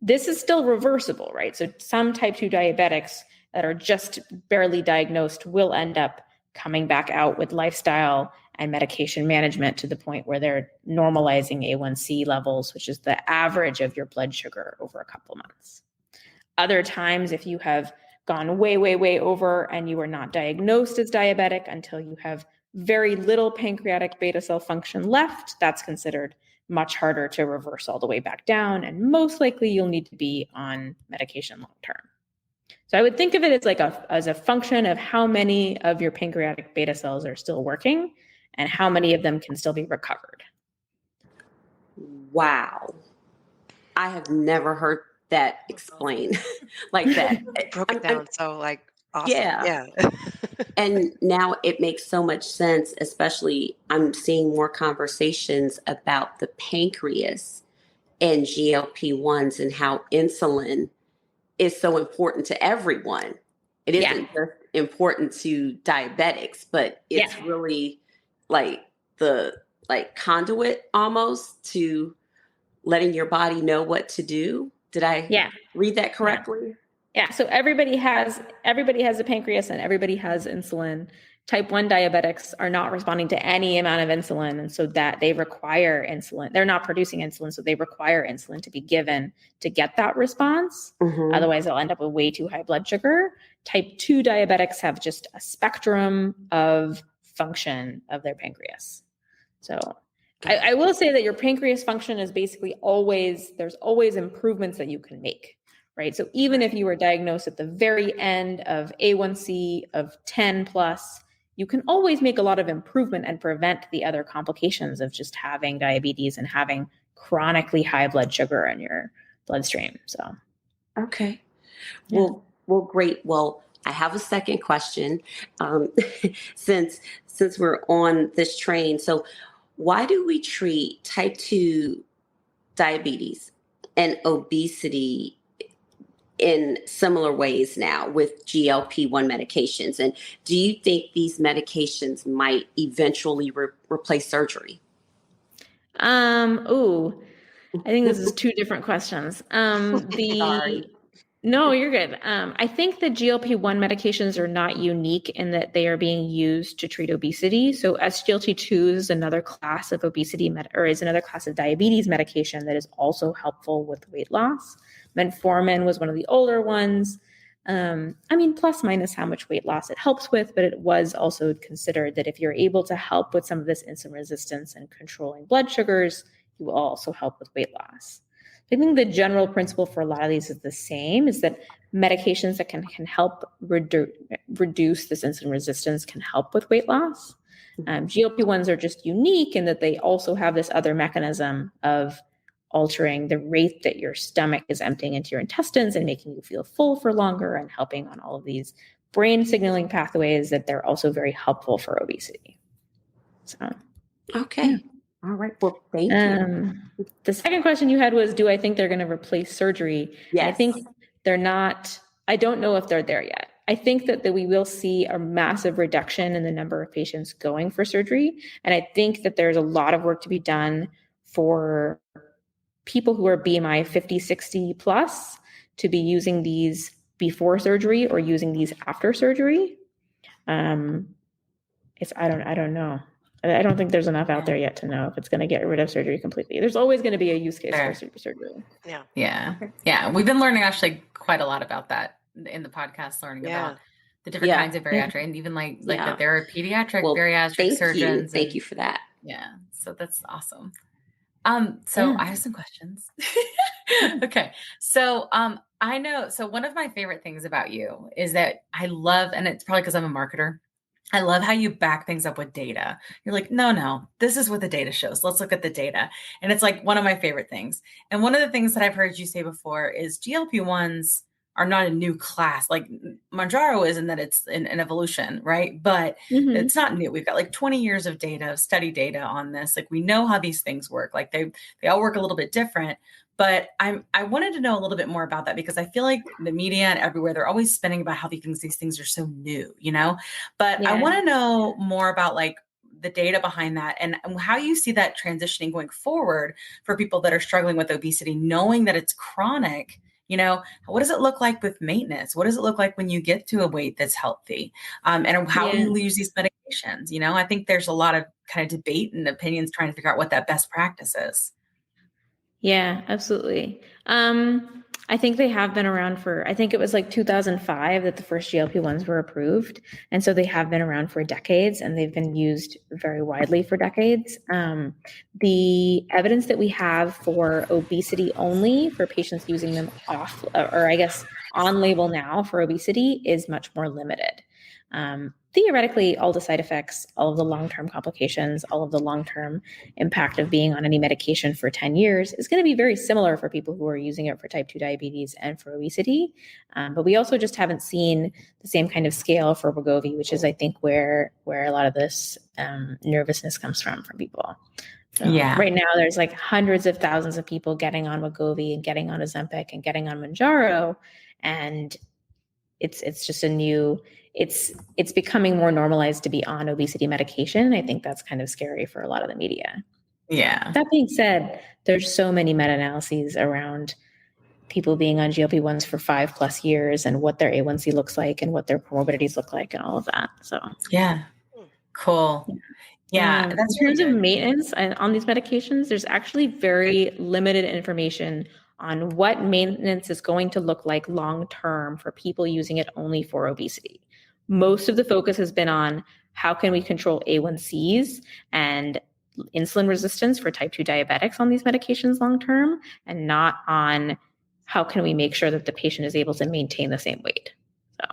This is still reversible, right? So some type 2 diabetics that are just barely diagnosed will end up coming back out with lifestyle and medication management to the point where they're normalizing A1C levels, which is the average of your blood sugar over a couple months. Other times, if you have gone way, way, way over and you are not diagnosed as diabetic until you have very little pancreatic beta cell function left, that's considered much harder to reverse all the way back down. And most likely you'll need to be on medication long term. So I would think of it as a function of how many of your pancreatic beta cells are still working and how many of them can still be recovered. Wow. I have never heard that explained like that. It broke it down so like awesome. Yeah. And now it makes so much sense, especially I'm seeing more conversations about the pancreas and GLP-1s and how insulin is so important to everyone. It isn't just important to diabetics, but it's really like the conduit almost to letting your body know what to do. Did I read that correctly? Yeah. So everybody has a pancreas and everybody has insulin. Type 1 diabetics are not responding to any amount of insulin. And so that they require insulin. They're not producing insulin. So they require insulin to be given to get that response. Mm-hmm. Otherwise they'll end up with way too high blood sugar. Type 2 diabetics have just a spectrum of function of their pancreas. So I will say that your pancreas function is basically there's always improvements that you can make, right? So even if you were diagnosed at the very end of A1C of 10 plus, you can always make a lot of improvement and prevent the other complications of just having diabetes and having chronically high blood sugar in your bloodstream. So, okay. Well, great. Well, I have a second question since we're on this train. So why do we treat type 2 diabetes and obesity in similar ways now with GLP-1 medications? And do you think these medications might eventually replace surgery? I think this is two different questions. Sorry. No, you're good. I think the GLP-1 medications are not unique in that they are being used to treat obesity. So SGLT2 is another class of obesity is another class of diabetes medication that is also helpful with weight loss. Metformin was one of the older ones. Plus minus how much weight loss it helps with, but it was also considered that if you're able to help with some of this insulin resistance and controlling blood sugars, you will also help with weight loss. I think the general principle for a lot of these is the same, is that medications that can help reduce this insulin resistance can help with weight loss. GLP-1s are just unique in that they also have this other mechanism of altering the rate that your stomach is emptying into your intestines and making you feel full for longer and helping on all of these brain signaling pathways that they're also very helpful for obesity. So, Okay. Yeah. All right. Well, thank you. The second question you had was, do I think they're going to replace surgery? Yes. I think they're not. I don't know if they're there yet. I think that we will see a massive reduction in the number of patients going for surgery. And I think that there's a lot of work to be done for people who are BMI 50, 60 plus to be using these before surgery or using these after surgery. I don't know. I don't think there's enough out there yet to know if it's going to get rid of surgery completely. There's always going to be a use case for surgery. Yeah. We've been learning actually quite a lot about that in the podcast, learning about the different kinds of bariatric and even like that there are pediatric bariatric surgeons. Thank you for that. Yeah. So that's awesome. I have some questions. Okay. So, I know, so one of my favorite things about you is that I love, and it's probably because I'm a marketer, I love how you back things up with data. You're like, no, this is what the data shows. Let's look at the data. And it's like one of my favorite things. And one of the things that I've heard you say before is GLP-1s are not a new class. Like Mounjaro is in that it's an evolution, right? But it's not new. We've got like 20 years of data, study data on this. Like we know how these things work. Like they all work a little bit different. But I wanted to know a little bit more about that because I feel like the media and everywhere, they're always spinning about how these things are so new, you know? But I want to know more about like the data behind that and how you see that transitioning going forward for people that are struggling with obesity, knowing that it's chronic. You know, what does it look like with maintenance? What does it look like when you get to a weight that's healthy? And how you use these medications? You know, I think there's a lot of kind of debate and opinions trying to figure out what that best practice is. Yeah, absolutely. I think they have been around I think it was like 2005 that the first GLP-1s were approved. And so they have been around for decades and they've been used very widely for decades. The evidence that we have for obesity only for patients using them off, or I guess on label now for obesity is much more limited. Theoretically, all the side effects, all of the long-term complications, all of the long-term impact of being on any medication for 10 years is going to be very similar for people who are using it for type 2 diabetes and for obesity. But we also just haven't seen the same kind of scale for wegovy, which is, I think, where a lot of this nervousness comes from people. So right now, there's like hundreds of thousands of people getting on wegovy and getting on Ozempic and getting on Mounjaro, and it's just it's becoming more normalized to be on obesity medication. I think that's kind of scary for a lot of the media. Yeah. That being said, there's so many meta-analyses around people being on GLP-1s for 5+ years and what their A1C looks like and what their comorbidities look like and all of that. So cool. Yeah. That's in terms of maintenance on these medications, there's actually very limited information on what maintenance is going to look like long-term for people using it only for obesity. Most of the focus has been on how can we control A1Cs and insulin resistance for type 2 diabetics on these medications long-term, and not on how can we make sure that the patient is able to maintain the same weight. So,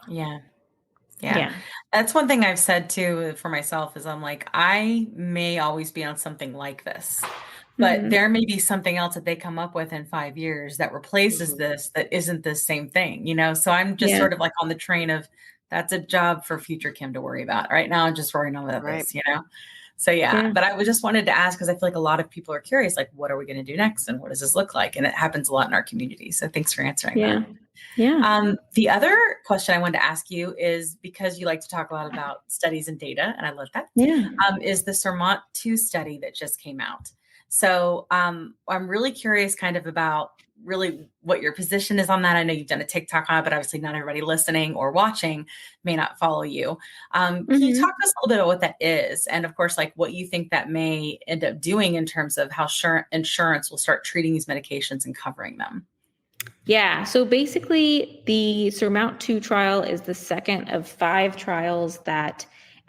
yeah. That's one thing I've said too for myself is I'm like, I may always be on something like this. But there may be something else that they come up with in 5 years that replaces this, that isn't the same thing, you know? So I'm just sort of like on the train of that's a job for future Kim to worry about. Right now, I'm just worrying about this, you know? So but I just wanted to ask, because I feel like a lot of people are curious, like, what are we going to do next? And what does this look like? And it happens a lot in our community. So thanks for answering that. Yeah. The other question I wanted to ask you is, because you like to talk a lot about studies and data, and I love that, is the SURMONT-2 study that just came out. So I'm really curious kind of about really what your position is on that. I know you've done a TikTok on it, but obviously not everybody listening or watching may not follow you. Can you talk to us a little bit about what that is? And of course, like what you think that may end up doing in terms of how insurance will start treating these medications and covering them? Yeah. So basically the SURMONT-2 trial is the second of 5 trials that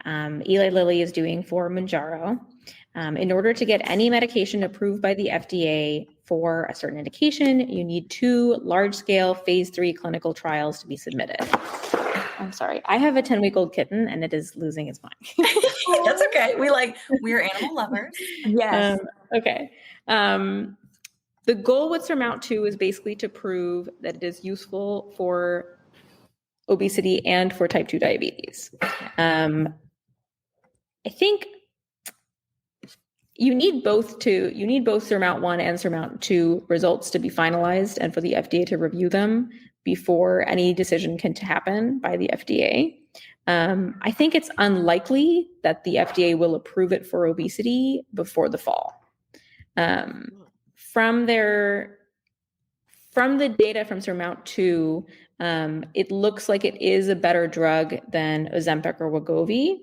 Eli Lilly is doing for Mounjaro. In order to get any medication approved by the FDA for a certain indication, you need 2 large-scale phase 3 clinical trials to be submitted. I'm sorry. I have a 10-week-old kitten and it is losing its mind. That's okay. We're animal lovers. Yes. Okay. The goal with SURMOUNT-2 is basically to prove that it is useful for obesity and for type 2 diabetes. I think you need both SURMOUNT-1 and SURMOUNT-2 results to be finalized and for the FDA to review them before any decision can happen by the FDA. I think it's unlikely that the FDA will approve it for obesity before the fall. From the data from SURMOUNT-2, it looks like it is a better drug than Ozempic or Wegovy.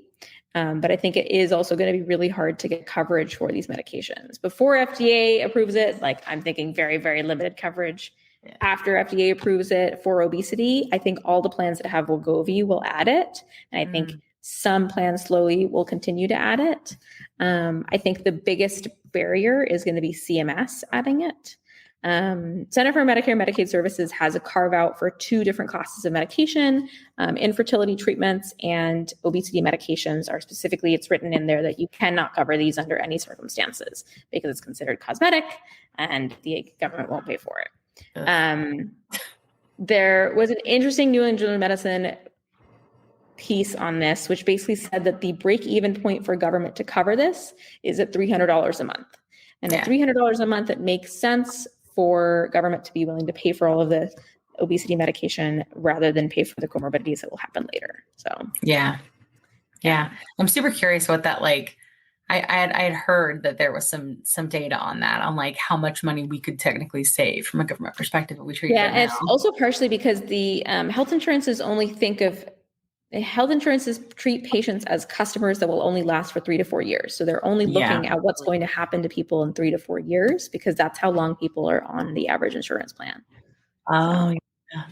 But I think it is also going to be really hard to get coverage for these medications. Before FDA approves it, I'm thinking very, very limited coverage. Yeah. After FDA approves it for obesity, I think all the plans that have Wegovy will add it. And I think some plans slowly will continue to add it. I think the biggest barrier is going to be CMS adding it. Center for Medicare and Medicaid Services has a carve out for 2 different classes of medication. Infertility treatments and obesity medications are specifically, it's written in there that you cannot cover these under any circumstances because it's considered cosmetic and the government won't pay for it. There was an interesting New England Journal of Medicine piece on this, which basically said that the break-even point for government to cover this is at $300 a month. And at $300 a month, it makes sense for government to be willing to pay for all of the obesity medication rather than pay for the comorbidities that will happen later. So yeah. I'm super curious what that I had heard that there was some data on that, on how much money we could technically save from a government perspective if we treat it. Yeah, it's also partially because the health insurances treat patients as customers that will only last for 3 to 4 years. So they're only looking at what's going to happen to people in 3 to 4 years because that's how long people are on the average insurance plan. Oh, yeah.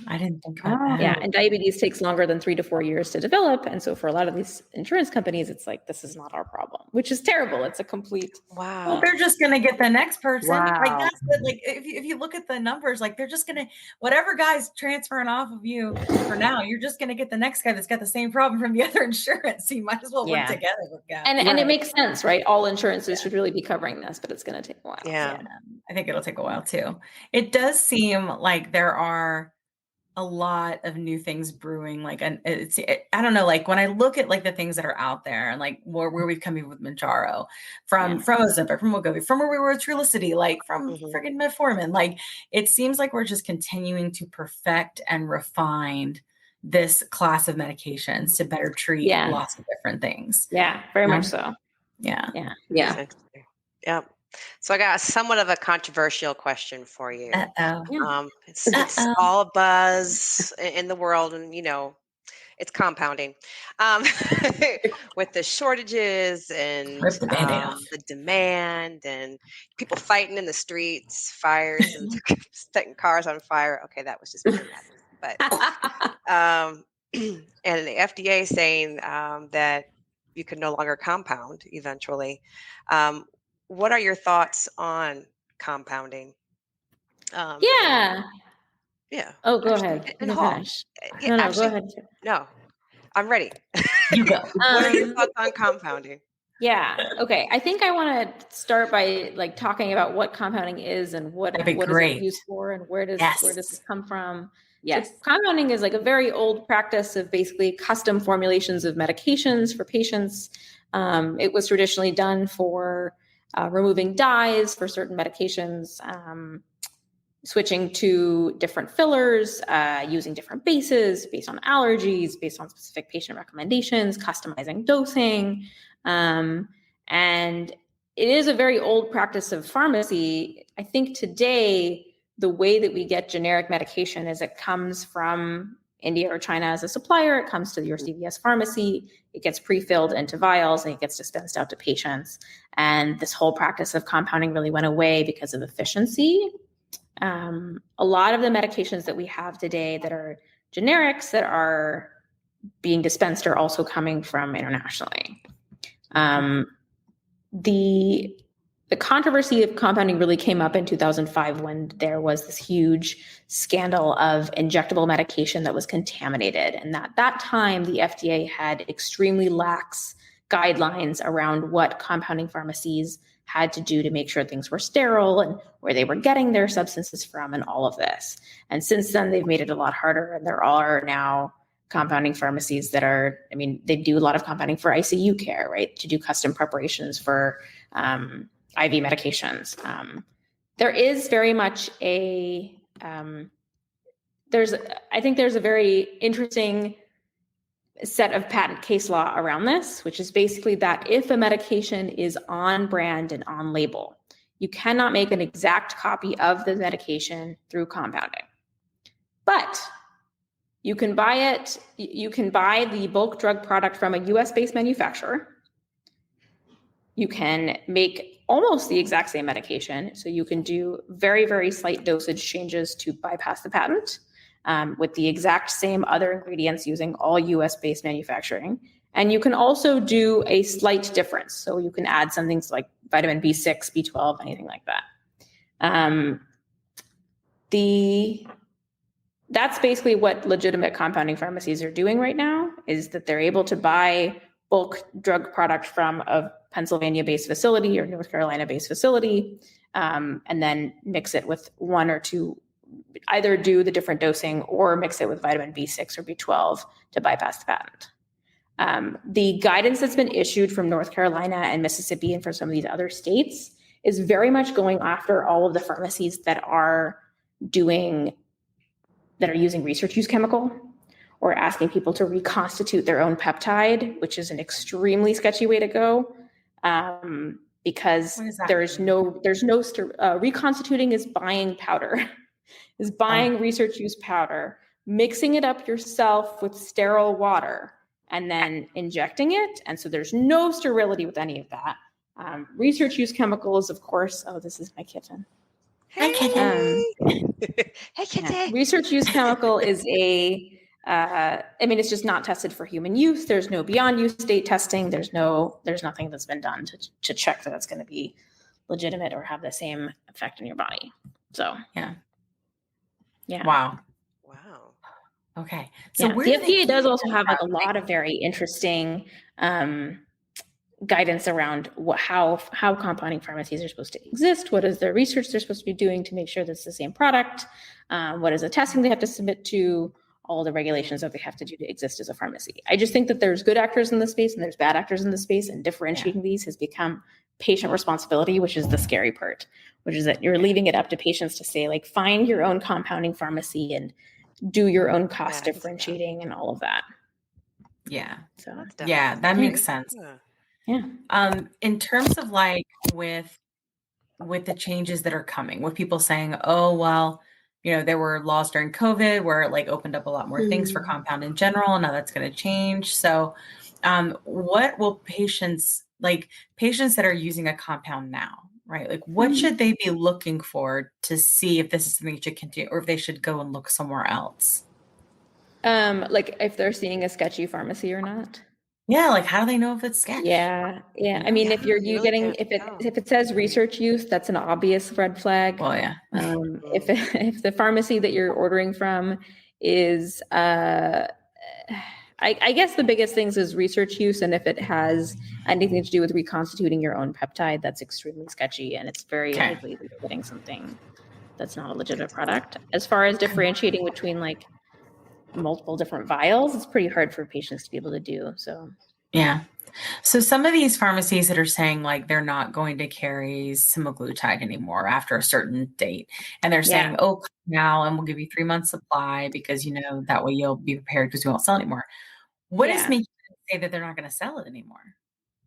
I didn't think about that. Yeah, and diabetes takes longer than 3 to 4 years to develop. And so for a lot of these insurance companies, it's this is not our problem, which is terrible. It's a complete... Wow. Well, they're just going to get the next person. Wow. If you look at the numbers, they're just going to, whatever guy's transferring off of you for now, you're just going to get the next guy that's got the same problem from the other insurance. So you might as well work together with guys. And it makes sense, right? All insurances should really be covering this, but it's going to take a while. Yeah. I think it'll take a while too. It does seem like there are a lot of new things brewing. I don't know, when I look at the things that are out there and where we've come in with Mounjaro, from Ozempic, from Wegovy, from where we were with Trulicity, from friggin' metformin, it seems like we're just continuing to perfect and refine this class of medications to better treat lots of different things. Yeah, very much so. Yeah. Yep. So I got somewhat of a controversial question for you. It's all a buzz in the world, and it's compounding with the shortages and the demand and people fighting in the streets, fires and setting cars on fire. Okay, that was just me. But and the FDA saying that you can no longer compound eventually. What are your thoughts on compounding? Yeah. Oh, go ahead. And Go ahead. No, I'm ready. You go. What are your thoughts on compounding? Yeah. Okay. I think I want to start by talking about what compounding is and what is it used for and where does this come from. Yes. So compounding is a very old practice of basically custom formulations of medications for patients. It was traditionally done for removing dyes for certain medications, switching to different fillers, using different bases based on allergies, based on specific patient recommendations, customizing dosing. And it is a very old practice of pharmacy. I think today, the way that we get generic medication is it comes from India or China as a supplier. It comes to your CVS pharmacy. It gets pre-filled into vials and it gets dispensed out to patients. And this whole practice of compounding really went away because of efficiency. A lot of the medications that we have today that are generics that are being dispensed are also coming from internationally. the controversy of compounding really came up in 2005 when there was this huge scandal of injectable medication that was contaminated. And at that time, the FDA had extremely lax guidelines around what compounding pharmacies had to do to make sure things were sterile and where they were getting their substances from and all of this. And since then, they've made it a lot harder. And there are now compounding pharmacies that are, they do a lot of compounding for ICU care, right? To do custom preparations for IV medications. There is very much I think there's a very interesting set of patent case law around this, which is basically that if a medication is on brand and on label, you cannot make an exact copy of the medication through compounding. But you can buy the bulk drug product from a US-based manufacturer. You can make almost the exact same medication. So you can do very, very slight dosage changes to bypass the patent with the exact same other ingredients using all US-based manufacturing. And you can also do a slight difference. So you can add some things like vitamin B6, B12, anything like that. That's basically what legitimate compounding pharmacies are doing right now, is that they're able to buy bulk drug product from a Pennsylvania-based facility or North Carolina-based facility, and then mix it with one or two, either do the different dosing or mix it with vitamin B6 or B12 to bypass the patent. The guidance that's been issued from North Carolina and Mississippi and from some of these other states is very much going after all of the pharmacies that are using research use chemical or asking people to reconstitute their own peptide, which is an extremely sketchy way to go. Because reconstituting is buying powder, is buying research use powder, mixing it up yourself with sterile water, and then injecting it. And so there's no sterility with any of that. Research use chemicals, of course. Oh, this is my kitten. Hey, hey, kitty. Yeah. Research use chemical is it's just not tested for human use. There's no beyond use date testing. There's nothing that's been done to check that it's going to be legitimate or have the same effect in your body. So, yeah. Wow. Okay. So the FDA does also have a lot of very interesting guidance around how compounding pharmacies are supposed to exist. What is the research they're supposed to be doing to make sure that's the same product? What is the testing they have to submit to? All the regulations that they have to do to exist as a pharmacy. I just think that there's good actors in the space and there's bad actors in the space, and differentiating these has become patient responsibility, which is the scary part, which is that you're leaving it up to patients to say, like, find your own compounding pharmacy and do your own cost differentiating and all of that. Yeah. So that makes sense. Yeah. In terms of like with the changes that are coming, with people saying, oh, well, there were laws during COVID where it like opened up a lot more things for compound in general. And now that's going to change. So what will patients that are using a compound now, right? Like what should they be looking for to see if this is something you should continue or if they should go and look somewhere else? Like if they're seeing a sketchy pharmacy or not. Yeah, like how do they know if it's sketchy? Yeah. If if it says research use, that's an obvious red flag. Well, yeah. If the pharmacy that you're ordering from is, I guess the biggest things is research use, and if it has anything to do with reconstituting your own peptide, that's extremely sketchy, and it's very likely that you're getting something that's not a legitimate product. As far as differentiating between like multiple different vials, it's pretty hard for patients to be able to do. So so some of these pharmacies that are saying like they're not going to carry semaglutide anymore after a certain date, and they're saying, oh, come now and we'll give you 3 months supply because that way you'll be prepared because we won't sell anymore. What is making them say that they're not going to sell it anymore?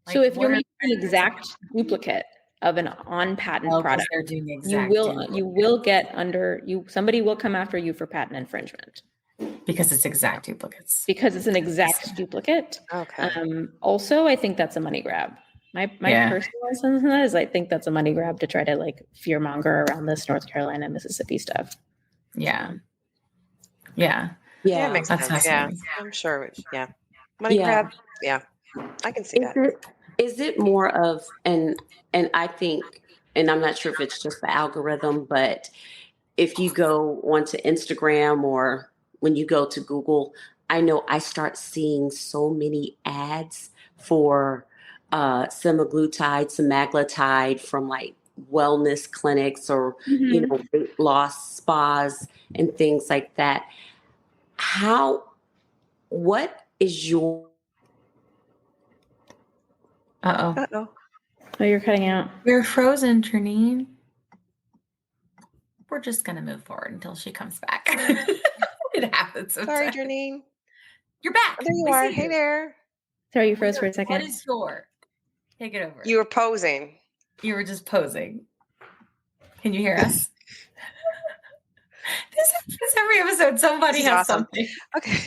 Like, so if you're making an exact duplicate of an on-patent product, they're doing the somebody will come after you for patent infringement. Because it's exact duplicates. Because it's an exact duplicate. Okay. Also, I think that's a money grab. My personal sense on that is I think that's a money grab to try to like fear monger around this North Carolina, Mississippi stuff. Yeah. Makes sense. Yeah, I'm sure. Yeah. Money grab. Yeah. I can see that. Is it more of, and I think, and I'm not sure if it's just the algorithm, but if you go onto Instagram or when you go to Google, I know I start seeing so many ads for semaglutide from like wellness clinics or, weight loss spas and things like that. What is your... Uh-oh. Uh-oh. Oh, you're cutting out. You're frozen, Janine. We're just going to move forward until she comes back. It happens sometimes. Sorry, Janine. You're back. Oh, there you are. Hey there. Sorry, you froze for a second. What is your... Take it over. You were posing. You were just posing. Can you hear us? This every episode, somebody This is has awesome. something. Okay.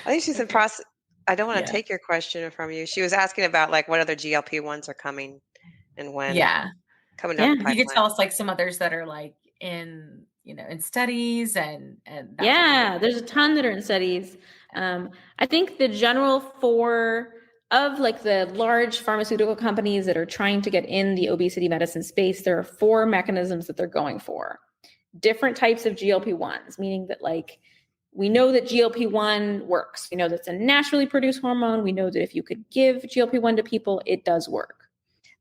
I think she's in process. I don't want to Yeah. take your question from you. She was asking about like what other GLP-1s are coming and when. Yeah. Coming down the pipeline. You could tell us like some others that are like in studies and yeah, there's a ton that are in studies. I think the general four of like the large pharmaceutical companies that are trying to get in the obesity medicine space, there are four mechanisms that they're going for. Different types of GLP-1s, meaning that like we know that GLP-1 works. We know that it's a naturally produced hormone. We know that if you could give GLP-1 to people, it does work.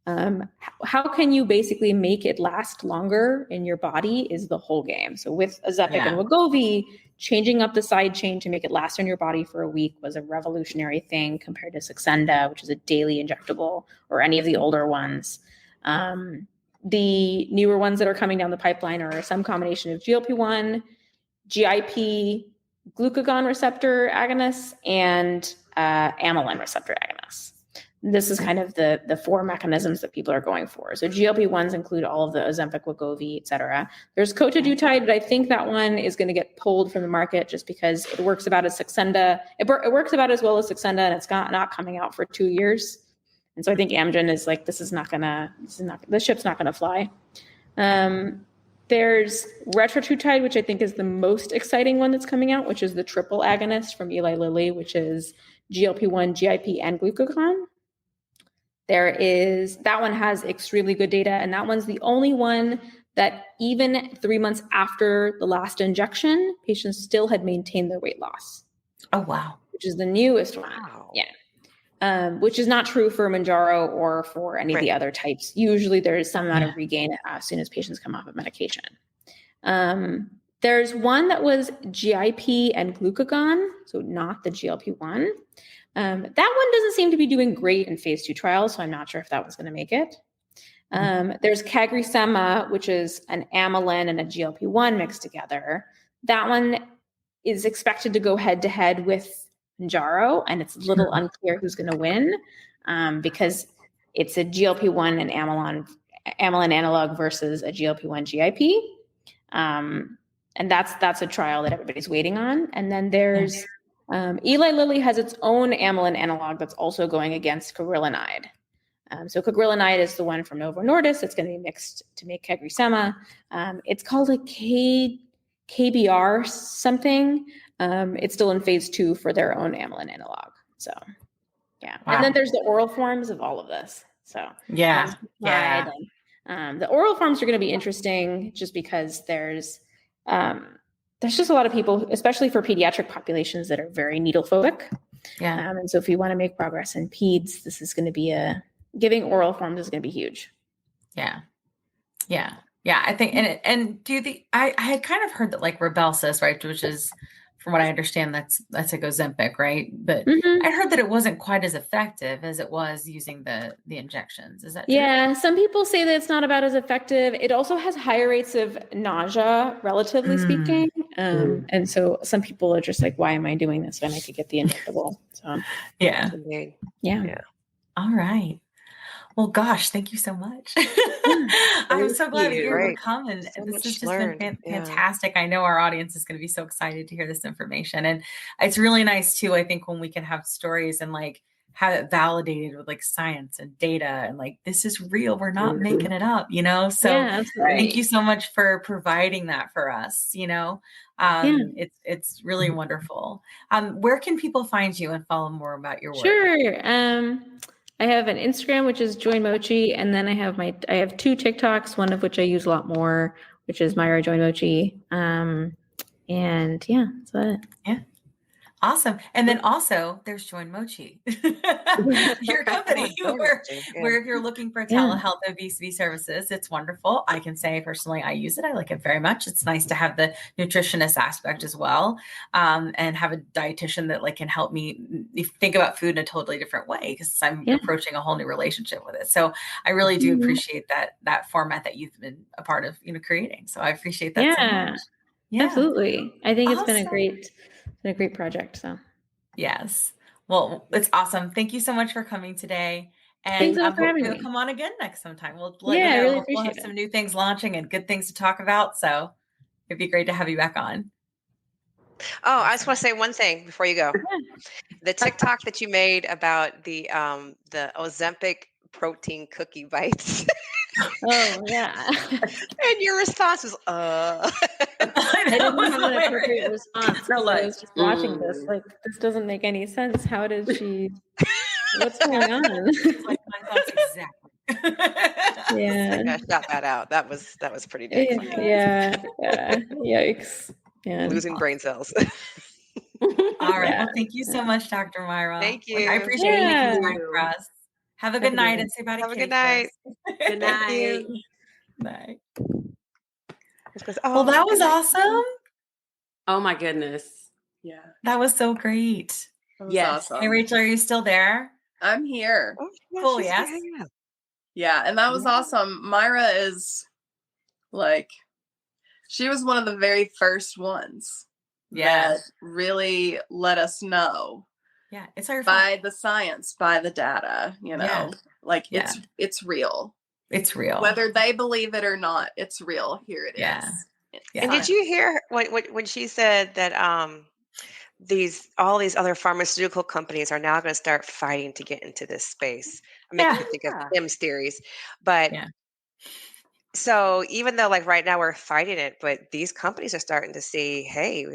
How can you basically make it last longer in your body is the whole game. So with Ozempic and Wegovy, changing up the side chain to make it last in your body for a week was a revolutionary thing compared to Saxenda, which is a daily injectable, or any of the older ones. The newer ones that are coming down the pipeline are some combination of GLP-1, GIP, glucagon receptor agonists, and amylin receptor agonists. This is kind of the four mechanisms that people are going for. So GLP-1s include all of the Ozempic, Wegovy, et cetera. There's cotadutide, but I think that one is going to get pulled from the market just because it works about as Saxenda. It works about as well as Saxenda, and it's not coming out for 2 years. And so I think Amgen is like, this ship's not gonna fly. There's retatrutide, which I think is the most exciting one that's coming out, which is the triple agonist from Eli Lilly, which is GLP-1, GIP, and glucagon. That one has extremely good data, and that one's the only one that even 3 months after the last injection, patients still had maintained their weight loss. Oh, wow. Which is the newest one. Wow. Yeah. Which is not true for Mounjaro or for any of the other types. Usually there is some amount of regain as soon as patients come off of medication. There's one that was GIP and glucagon, so not the GLP-1. That one doesn't seem to be doing great in phase 2 trials, so I'm not sure if that one's going to make it. There's CagriSema, which is an amylin and a GLP-1 mixed together. That one is expected to go head-to-head with Mounjaro, and it's a little unclear who's going to win because it's a GLP-1 and amylin analog versus a GLP-1 GIP. And that's a trial that everybody's waiting on. And then there's Eli Lilly has its own amylin analog that's also going against cagrillinide. So cagrillinide is the one from Novo Nordisk. It's going to be mixed to make CagriSema. It's called a KBR something. It's still in phase 2 for their own amylin analog. So, yeah. Wow. And then there's the oral forms of all of this. So, the oral forms are going to be interesting just because there's just a lot of people, especially for pediatric populations, that are very needle phobic. Yeah. And so if you want to make progress in peds, this is going to be giving oral forms is going to be huge. Yeah. Yeah. Yeah. I think, I had kind of heard that like Rybelsus, right, which is, from what I understand, that's like Ozempic, right? But I heard that it wasn't quite as effective as it was using the injections. Is that true? Yeah, some people say that it's not about as effective. It also has higher rates of nausea, relatively speaking. And so some people are just like, why am I doing this when I could get the injectable? So yeah. All right. Well, gosh, thank you so much. I'm so glad that you were coming. This has just been fantastic. I know our audience is going to be so excited to hear this information. And it's really nice too, I think, when we can have stories and like have it validated with like science and data and like, this is real. We're not making it up, So thank you so much for providing that for us, It's really wonderful. Where can people find you and follow more about your work? Sure. I have an Instagram, which is Join Mochi, and then I have two TikToks, one of which I use a lot more, which is Myra Join Mochi. And yeah, that's about it. Yeah. Awesome. And then also there's Join Mochi, your company, where if you're looking for telehealth obesity services, it's wonderful. I can say personally, I use it. I like it very much. It's nice to have the nutritionist aspect as well, and have a dietitian that like can help me think about food in a totally different way, because I'm approaching a whole new relationship with it. So I really do appreciate that format that you've been a part of, creating. So I appreciate that so much. Yeah, absolutely. I think it's been a great project. So yes. Well, it's awesome. Thank you so much for coming today. And thanks so much for having me. Come on again next sometime. We'll let I really we'll appreciate have some new things launching and good things to talk about. So it'd be great to have you back on. Oh, I just want to say one thing before you go. The TikTok that you made about the Ozempic protein cookie bites. Oh yeah. And your response was I didn't have an appropriate response. I was just watching this. Like, this doesn't make any sense. How did she? What's going on? Like my thoughts exactly. Yeah. I shot that out. That was pretty dang funny. Yeah. Yikes. Yeah. Losing brain cells. All right. Well, thank you so much, Dr. Myra. Thank you. I appreciate you making time for us. Have a good night and say bye to Have a Kitty good night. Good night. Bye. Oh, well, that was awesome. Oh my goodness. Yeah. That was so great. That was Yes. awesome. Hey, Rachel, are you still there? I'm here. Oh, Cool, yes. Yeah, and that was awesome. Myra is like, she was one of the very first ones that really let us know. Yeah, it's our by the science, by the data, like it's real. It's real. Whether they believe it or not, it's real. Here it is. And did you hear when she said that all these other pharmaceutical companies are now going to start fighting to get into this space? I'm making me think of Kim's theories, but so even though like right now we're fighting it, but these companies are starting to see, hey,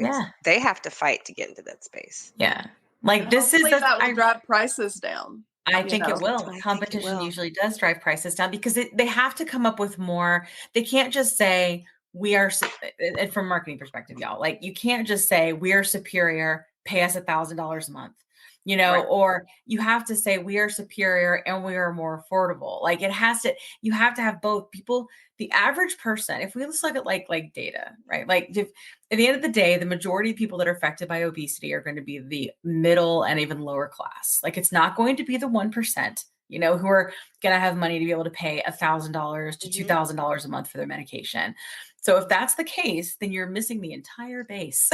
they have to fight to get into that space. Yeah. Like this is that will drive prices down. I think it will. Competition usually does drive prices down because they have to come up with more. They can't just say we are, and from a marketing perspective, y'all, like you can't just say we are superior, pay us $1,000 a month, or you have to say we are superior and we are more affordable. Like you have to have both people. The average person, if we just look at like data, right? Like if at the end of the day, the majority of people that are affected by obesity are going to be the middle and even lower class. Like it's not going to be the 1%, who are going to have money to be able to pay $1,000 to $2,000 a month for their medication. So if that's the case, then you're missing the entire base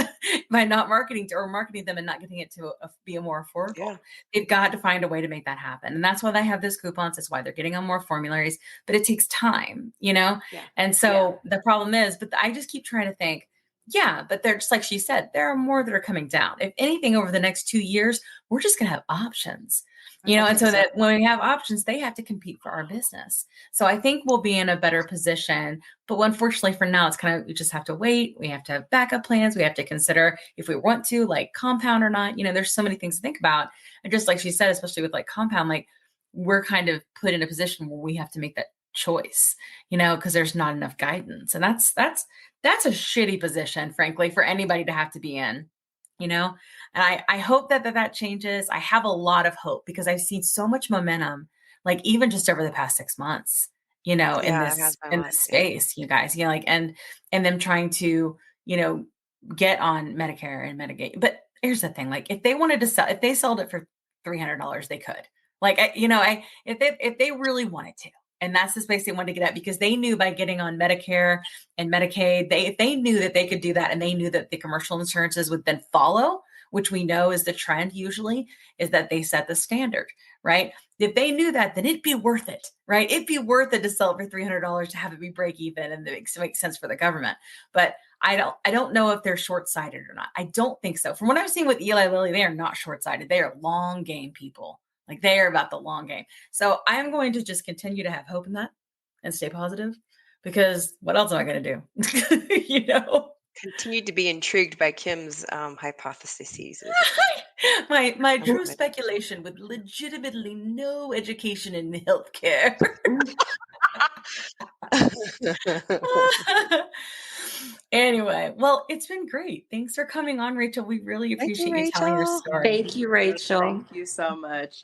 by not marketing them and not getting it to be a more affordable. Yeah. They've got to find a way to make that happen. And that's why they have those coupons. That's why they're getting on more formularies, but it takes time, Yeah. And so the problem is, but I just keep trying to think, but they're just like she said, there are more that are coming down. If anything, over the next 2 years, we're just going to have options. And so that when we have options, they have to compete for our business. So I think we'll be in a better position. But unfortunately for now, it's we just have to wait. We have to have backup plans. We have to consider if we want to like compound or not. There's so many things to think about. And just like she said, especially with like compound, like we're kind of put in a position where we have to make that choice, because there's not enough guidance. And that's a shitty position, frankly, for anybody to have to be in. And I hope that changes. I have a lot of hope because I've seen so much momentum, like even just over the past 6 months, in this space, you guys, and them trying to, get on Medicare and Medicaid. But here's the thing, like if they wanted to if they sold it for $300, they could, like, if they really wanted to. And that's the space they wanted to get at because they knew by getting on Medicare and Medicaid, they knew that they could do that. And they knew that the commercial insurances would then follow, which we know is the trend usually, is that they set the standard, right? If they knew that, then it'd be worth it, right? It'd be worth it to sell it for $300 to have it be break even and it makes sense for the government. But I don't know if they're short-sighted or not. I don't think so. From what I've seen with Eli Lilly, they are not short-sighted. They are long game people. Like they are about the long game. So I am going to just continue to have hope in that and stay positive because what else am I going to do? Continue to be intrigued by Kim's hypotheses. My true speculation with legitimately no education in healthcare. Anyway, well, it's been great. Thanks for coming on, Rachel. We really appreciate you telling your Rachel. story. Thank you, Rachel. Thank you so much.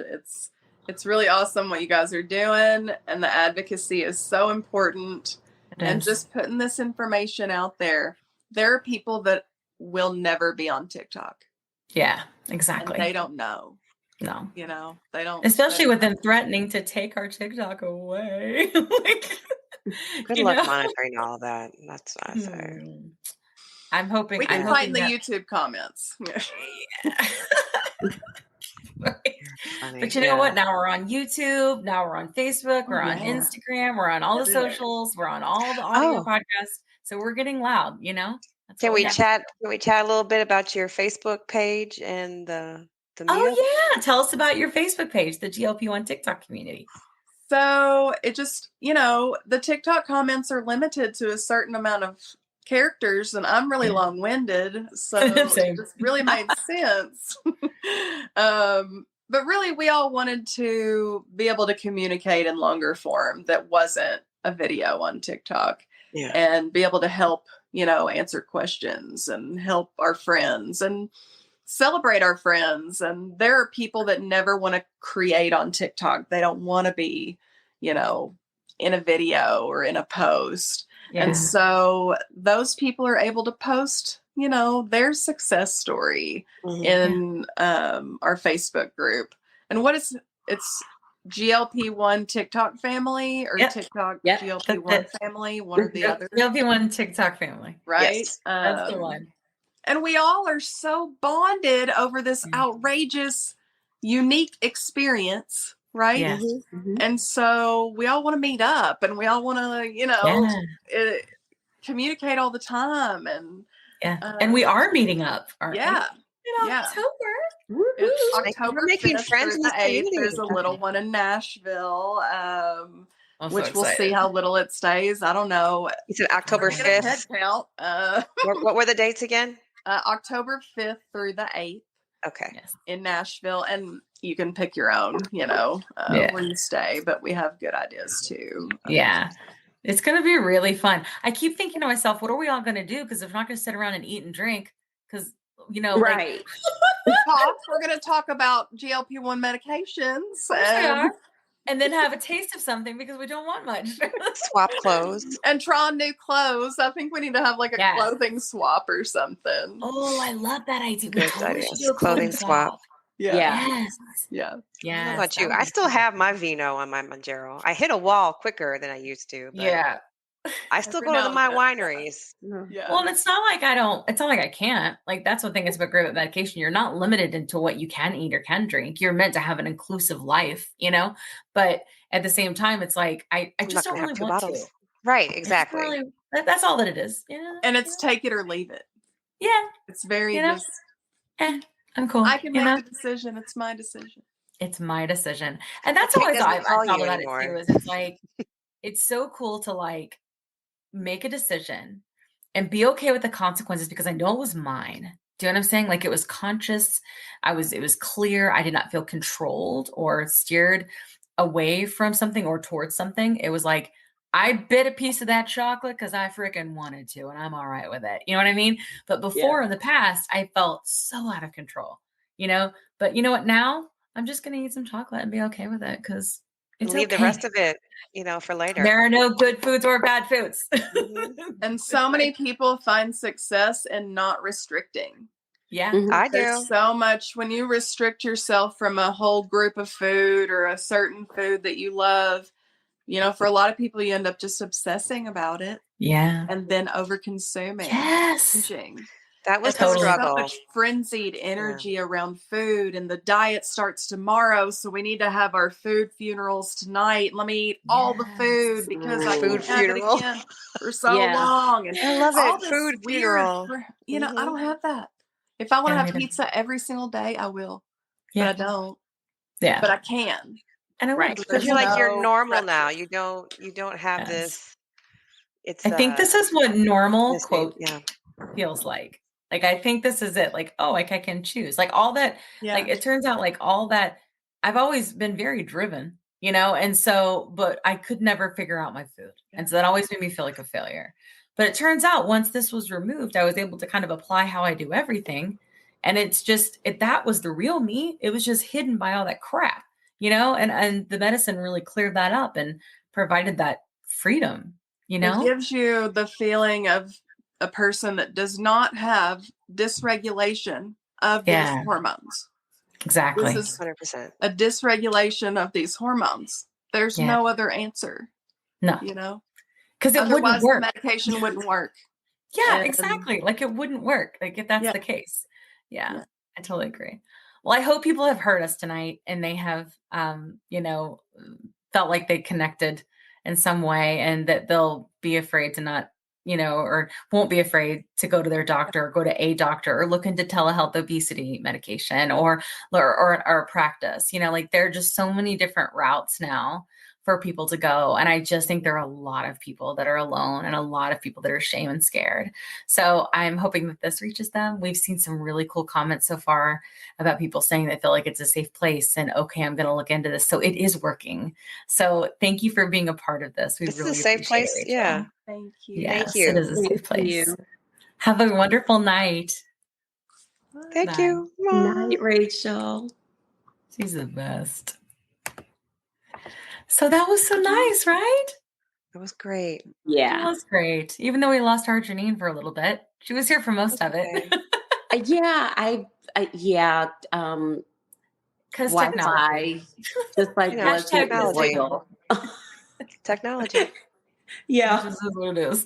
It's really awesome what you guys are doing, and the advocacy is so important. And just putting this information out there. There are people that will never be on TikTok. Yeah, exactly. And they don't know. No. You know, they don't. Especially with them threatening to take our TikTok away. Good luck monitoring all that. That's what I say. I'm hoping we can find the YouTube comments. But you know what? Now we're on YouTube. Now we're on Facebook. We're on Instagram. We're on all the socials. We're on all the audio podcasts. So we're getting loud, you know? Can we chat a little bit about your Facebook page and the meetup? Oh, yeah. Tell us about your Facebook page, the GLP-1 TikTok community. So it just, the TikTok comments are limited to a certain amount of characters, and I'm really long-winded, so it just really made sense. But really, we all wanted to be able to communicate in longer form that wasn't a video on TikTok, and be able to help, answer questions and help our friends and celebrate our friends. And there are people that never want to create on TikTok. They don't want to be, in a video or in a post. Yeah. And so those people are able to post, their success story in our Facebook group. And it's GLP-1 TikTok family or TikTok GLP-1 family, one or the other. GLP-1 TikTok family. Right? Yes, that's the one. And we all are so bonded over this outrageous, unique experience, right? Yeah. And so we all want to meet up, and we all want to, communicate all the time. And and we are meeting up, aren't we? In October. It's October making 5th friends through in the the 8th. community. There's a little one in Nashville, which we'll excited. see how little it stays. I don't know. You said October 5th. Head count. What were the dates again? October 5th through the 8th. Okay. In Nashville, and you can pick your own, where you stay, but we have good ideas too. It's going to be really fun. I keep thinking to myself, what are we all going to do? Because if we're not going to sit around and eat and drink, because, right. We're going to talk about GLP-1 medications. And then have a taste of something because we don't want much. Swap clothes. And try on new clothes. I think we need to have like a clothing swap or something. Oh, I love that idea. Good idea. Clothing swap. Yes. Yeah. How about you? I still have my vino on my Mounjaro. I hit a wall quicker than I used to. But I still go to my wineries. Yeah. Well, and it's not like I can't. Like, that's one thing that's about great with medication. You're not limited into what you can eat or can drink. You're meant to have an inclusive life, but at the same time, it's like, I just don't really want to. Right. Exactly. That's all that it is. And it's take it or leave it. Yeah. It's very I'm cool. I can make the decision. It's my decision. It's my decision. And that's how I thought about it too, is it's like, it's so cool to like make a decision and be okay with the consequences because I know it was mine. Do you know what I'm saying? Like, it was conscious. It was clear. I did not feel controlled or steered away from something or towards something. It was like, I bit a piece of that chocolate because I freaking wanted to, and I'm all right with it. You know what I mean? But before in the past, I felt so out of control, but you know what? Now I'm just going to eat some chocolate and be okay with it because it's leave the rest of it, for later. There are no good foods or bad foods. And so many people find success in not restricting. Yeah, I do. There's so much when you restrict yourself from a whole group of food or a certain food that you love. For a lot of people, you end up just obsessing about it. Yeah. And then over consuming. Yes. Binging. That was the struggle. So much frenzied energy around food, and the diet starts tomorrow. So we need to have our food funerals tonight. Let me eat all the food because I can't have it again for so long. And I love it. Food funeral. I don't have that. If I want to have pizza every single day, I will. But I don't. Yeah. But I can. And I right. Because you're like, you're normal now. You don't have this. I think this is what normal quote feels like. Like, I think this is it. Like, oh, like I can choose. Like all that, like it turns out like all that, I've always been very driven, and so, but I could never figure out my food. And so that always made me feel like a failure. But it turns out once this was removed, I was able to kind of apply how I do everything. And it's just, that was the real me. It was just hidden by all that crap, and the medicine really cleared that up and provided that freedom, It gives you the feeling of a person that does not have dysregulation of these hormones. Exactly. This is 100%. a dysregulation of these hormones. There's no other answer. No. Because it wouldn't work. The medication wouldn't work. Exactly. Like it wouldn't work. Like if that's the case. Yeah, I totally agree. Well, I hope people have heard us tonight and they have, felt like they connected in some way, and that they'll be afraid to not, or won't be afraid to go to their doctor or go to a doctor or look into telehealth obesity medication or practice, like there are just so many different routes now for people to go. And I just think there are a lot of people that are alone and a lot of people that are ashamed and scared. So I'm hoping that this reaches them. We've seen some really cool comments so far about people saying they feel like it's a safe place and okay, I'm going to look into this. So it is working. So thank you for being a part of this. This is a safe place. Rachel. Yeah. Thank you. Yes, Thank you. It is a safe place. Have a wonderful night. Thank you. Night, Rachel. She's the best. So that was so nice, right? It was great. Yeah. It was great. Even though we lost our Janine for a little bit. She was here for most of it. Because technology. Just like technology. Technology. Yeah. This is what it is.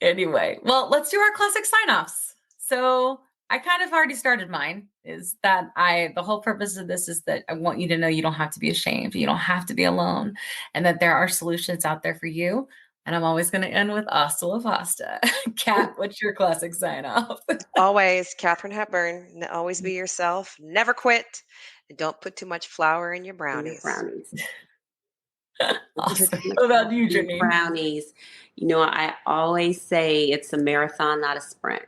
Anyway, well, let's do our classic sign-offs. So I kind of already started mine, is that the whole purpose of this is that I want you to know you don't have to be ashamed. You don't have to be alone, and that there are solutions out there for you. And I'm always going to end with hasta la pasta. Kat, what's your classic sign off? Always Katharine Hepburn. Always be yourself. Never quit. And don't put too much flour in your brownies. Awesome. What about you, Janine? Brownies. I always say it's a marathon, not a sprint.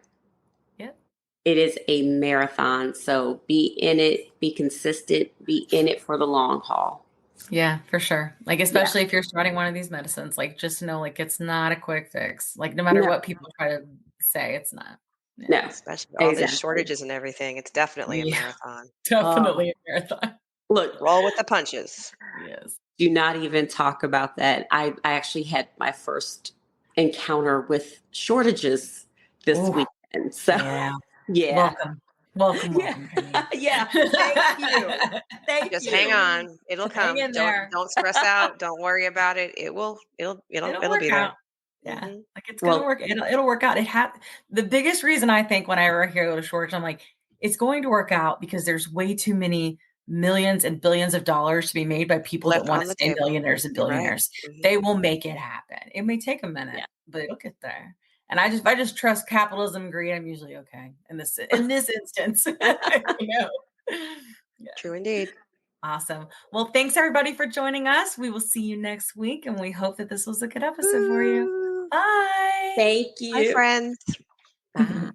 It is a marathon. So be in it, be consistent, be in it for the long haul. Yeah, for sure. Like, especially if you're starting one of these medicines, like just know, like, it's not a quick fix. Like no matter what people try to say, it's not. No, especially all the shortages and everything. It's definitely a marathon. Definitely a marathon. Look, roll with the punches. Yes. Do not even talk about that. I actually had my first encounter with shortages this weekend. So Welcome. Yeah. Thank you. Just hang on. It'll come. Don't stress out. Don't worry about it. It'll be there. Yeah. Like it's going to work. It'll work out. The biggest reason I think when I hear a shortage, I'm like, it's going to work out because there's way too many millions and billions of dollars to be made by people that want to stay millionaires and billionaires. Right. Mm-hmm. They will make it happen. It may take a minute, but it'll get there. And I just trust capitalism and greed. I'm usually okay in this instance. True indeed. Awesome. Well, thanks everybody for joining us. We will see you next week, and we hope that this was a good episode for you. Bye. Thank you. Bye, friends. Bye.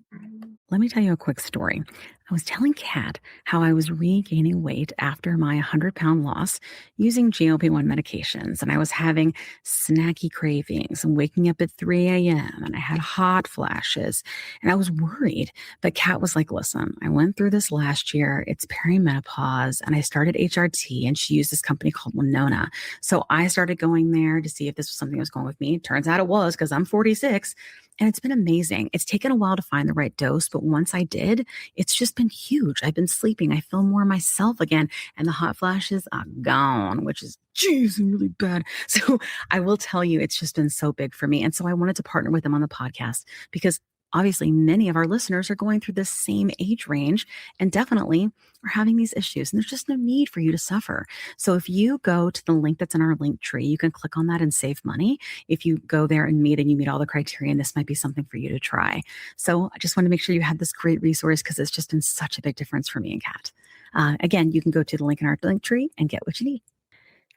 Let me tell you a quick story. I was telling Kat how I was regaining weight after my 100-pound loss using GLP-1 medications, and I was having snacky cravings and waking up at 3 a.m. and I had hot flashes, and I was worried. But Kat was like, listen, I went through this last year. It's perimenopause, and I started HRT, and she used this company called Winona. So I started going there to see if this was something that was going with me. Turns out it was, because I'm 46. And it's been amazing. It's taken a while to find the right dose, but once I did, it's just been huge. I've been sleeping. I feel more myself again. And the hot flashes are gone, which is really bad. So I will tell you, it's just been so big for me. And so I wanted to partner with them on the podcast because obviously many of our listeners are going through this same age range and definitely are having these issues. And there's just no need for you to suffer. So if you go to the link that's in our link tree, you can click on that and save money. If you go there and you meet all the criteria, and this might be something for you to try. So I just want to make sure you had this great resource because it's just been such a big difference for me and Kat. Again, you can go to the link in our link tree and get what you need.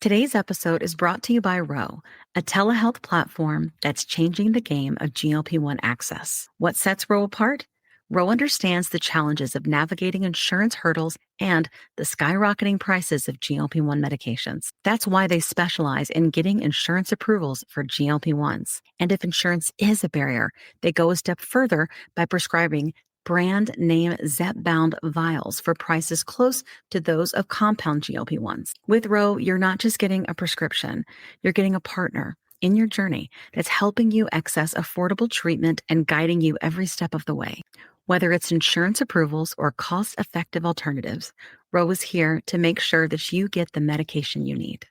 Today's episode is brought to you by Ro, a telehealth platform that's changing the game of GLP-1 access. What sets Ro apart? Ro understands the challenges of navigating insurance hurdles and the skyrocketing prices of GLP-1 medications. That's why they specialize in getting insurance approvals for GLP-1s. And if insurance is a barrier, they go a step further by prescribing brand name zepbound vials for prices close to those of compound GLP-1s. With Ro, you're not just getting a prescription, you're getting a partner in your journey that's helping you access affordable treatment and guiding you every step of the way. Whether it's insurance approvals or cost-effective alternatives, Ro is here to make sure that you get the medication you need.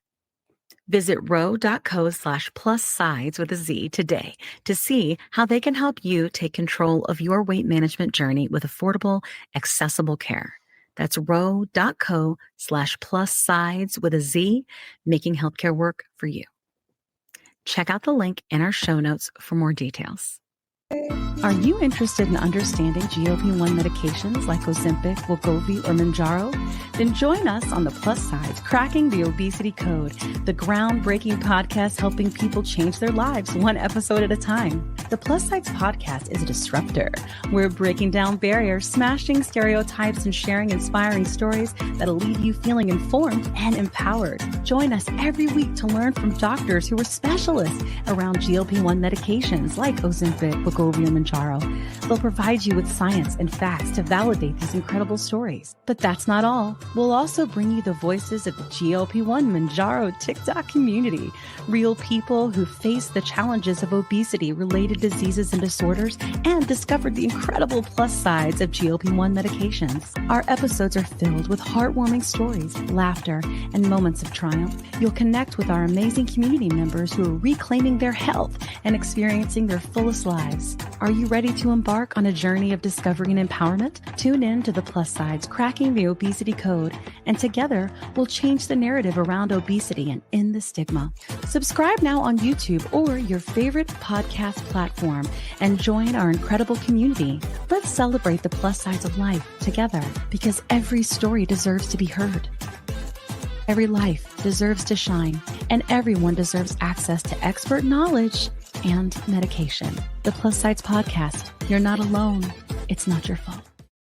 Visit ro.co/plussides with a Z today to see how they can help you take control of your weight management journey with affordable, accessible care. That's ro.co/plussides with a Z, making healthcare work for you. Check out the link in our show notes for more details. Are you interested in understanding GLP-1 medications like Ozempic, Wegovy, or Mounjaro? Then join us on the Plus Sides, Cracking the Obesity Code, the groundbreaking podcast helping people change their lives one episode at a time. The Plus Sides podcast is a disruptor. We're breaking down barriers, smashing stereotypes, and sharing inspiring stories that'll leave you feeling informed and empowered. Join us every week to learn from doctors who are specialists around GLP-1 medications like Ozempic, Wegovy, and Mounjaro. They'll provide you with science and facts to validate these incredible stories. But that's not all. We'll also bring you the voices of the GLP-1 Mounjaro TikTok community, real people who face the challenges of obesity-related diseases and disorders and discovered the incredible plus sides of GLP-1 medications. Our episodes are filled with heartwarming stories, laughter, and moments of triumph. You'll connect with our amazing community members who are reclaiming their health and experiencing their fullest lives. Are you ready to embark on a journey of discovery and empowerment? Tune in to the Plus Sides, Cracking the Obesity Code, and together we'll change the narrative around obesity and end the stigma. Subscribe now on YouTube or your favorite podcast platform and join our incredible community. Let's celebrate the plus sides of life together, because every story deserves to be heard. Every life deserves to shine, and everyone deserves access to expert knowledge and medication. The Plus Sides Podcast. You're not alone. It's not your fault.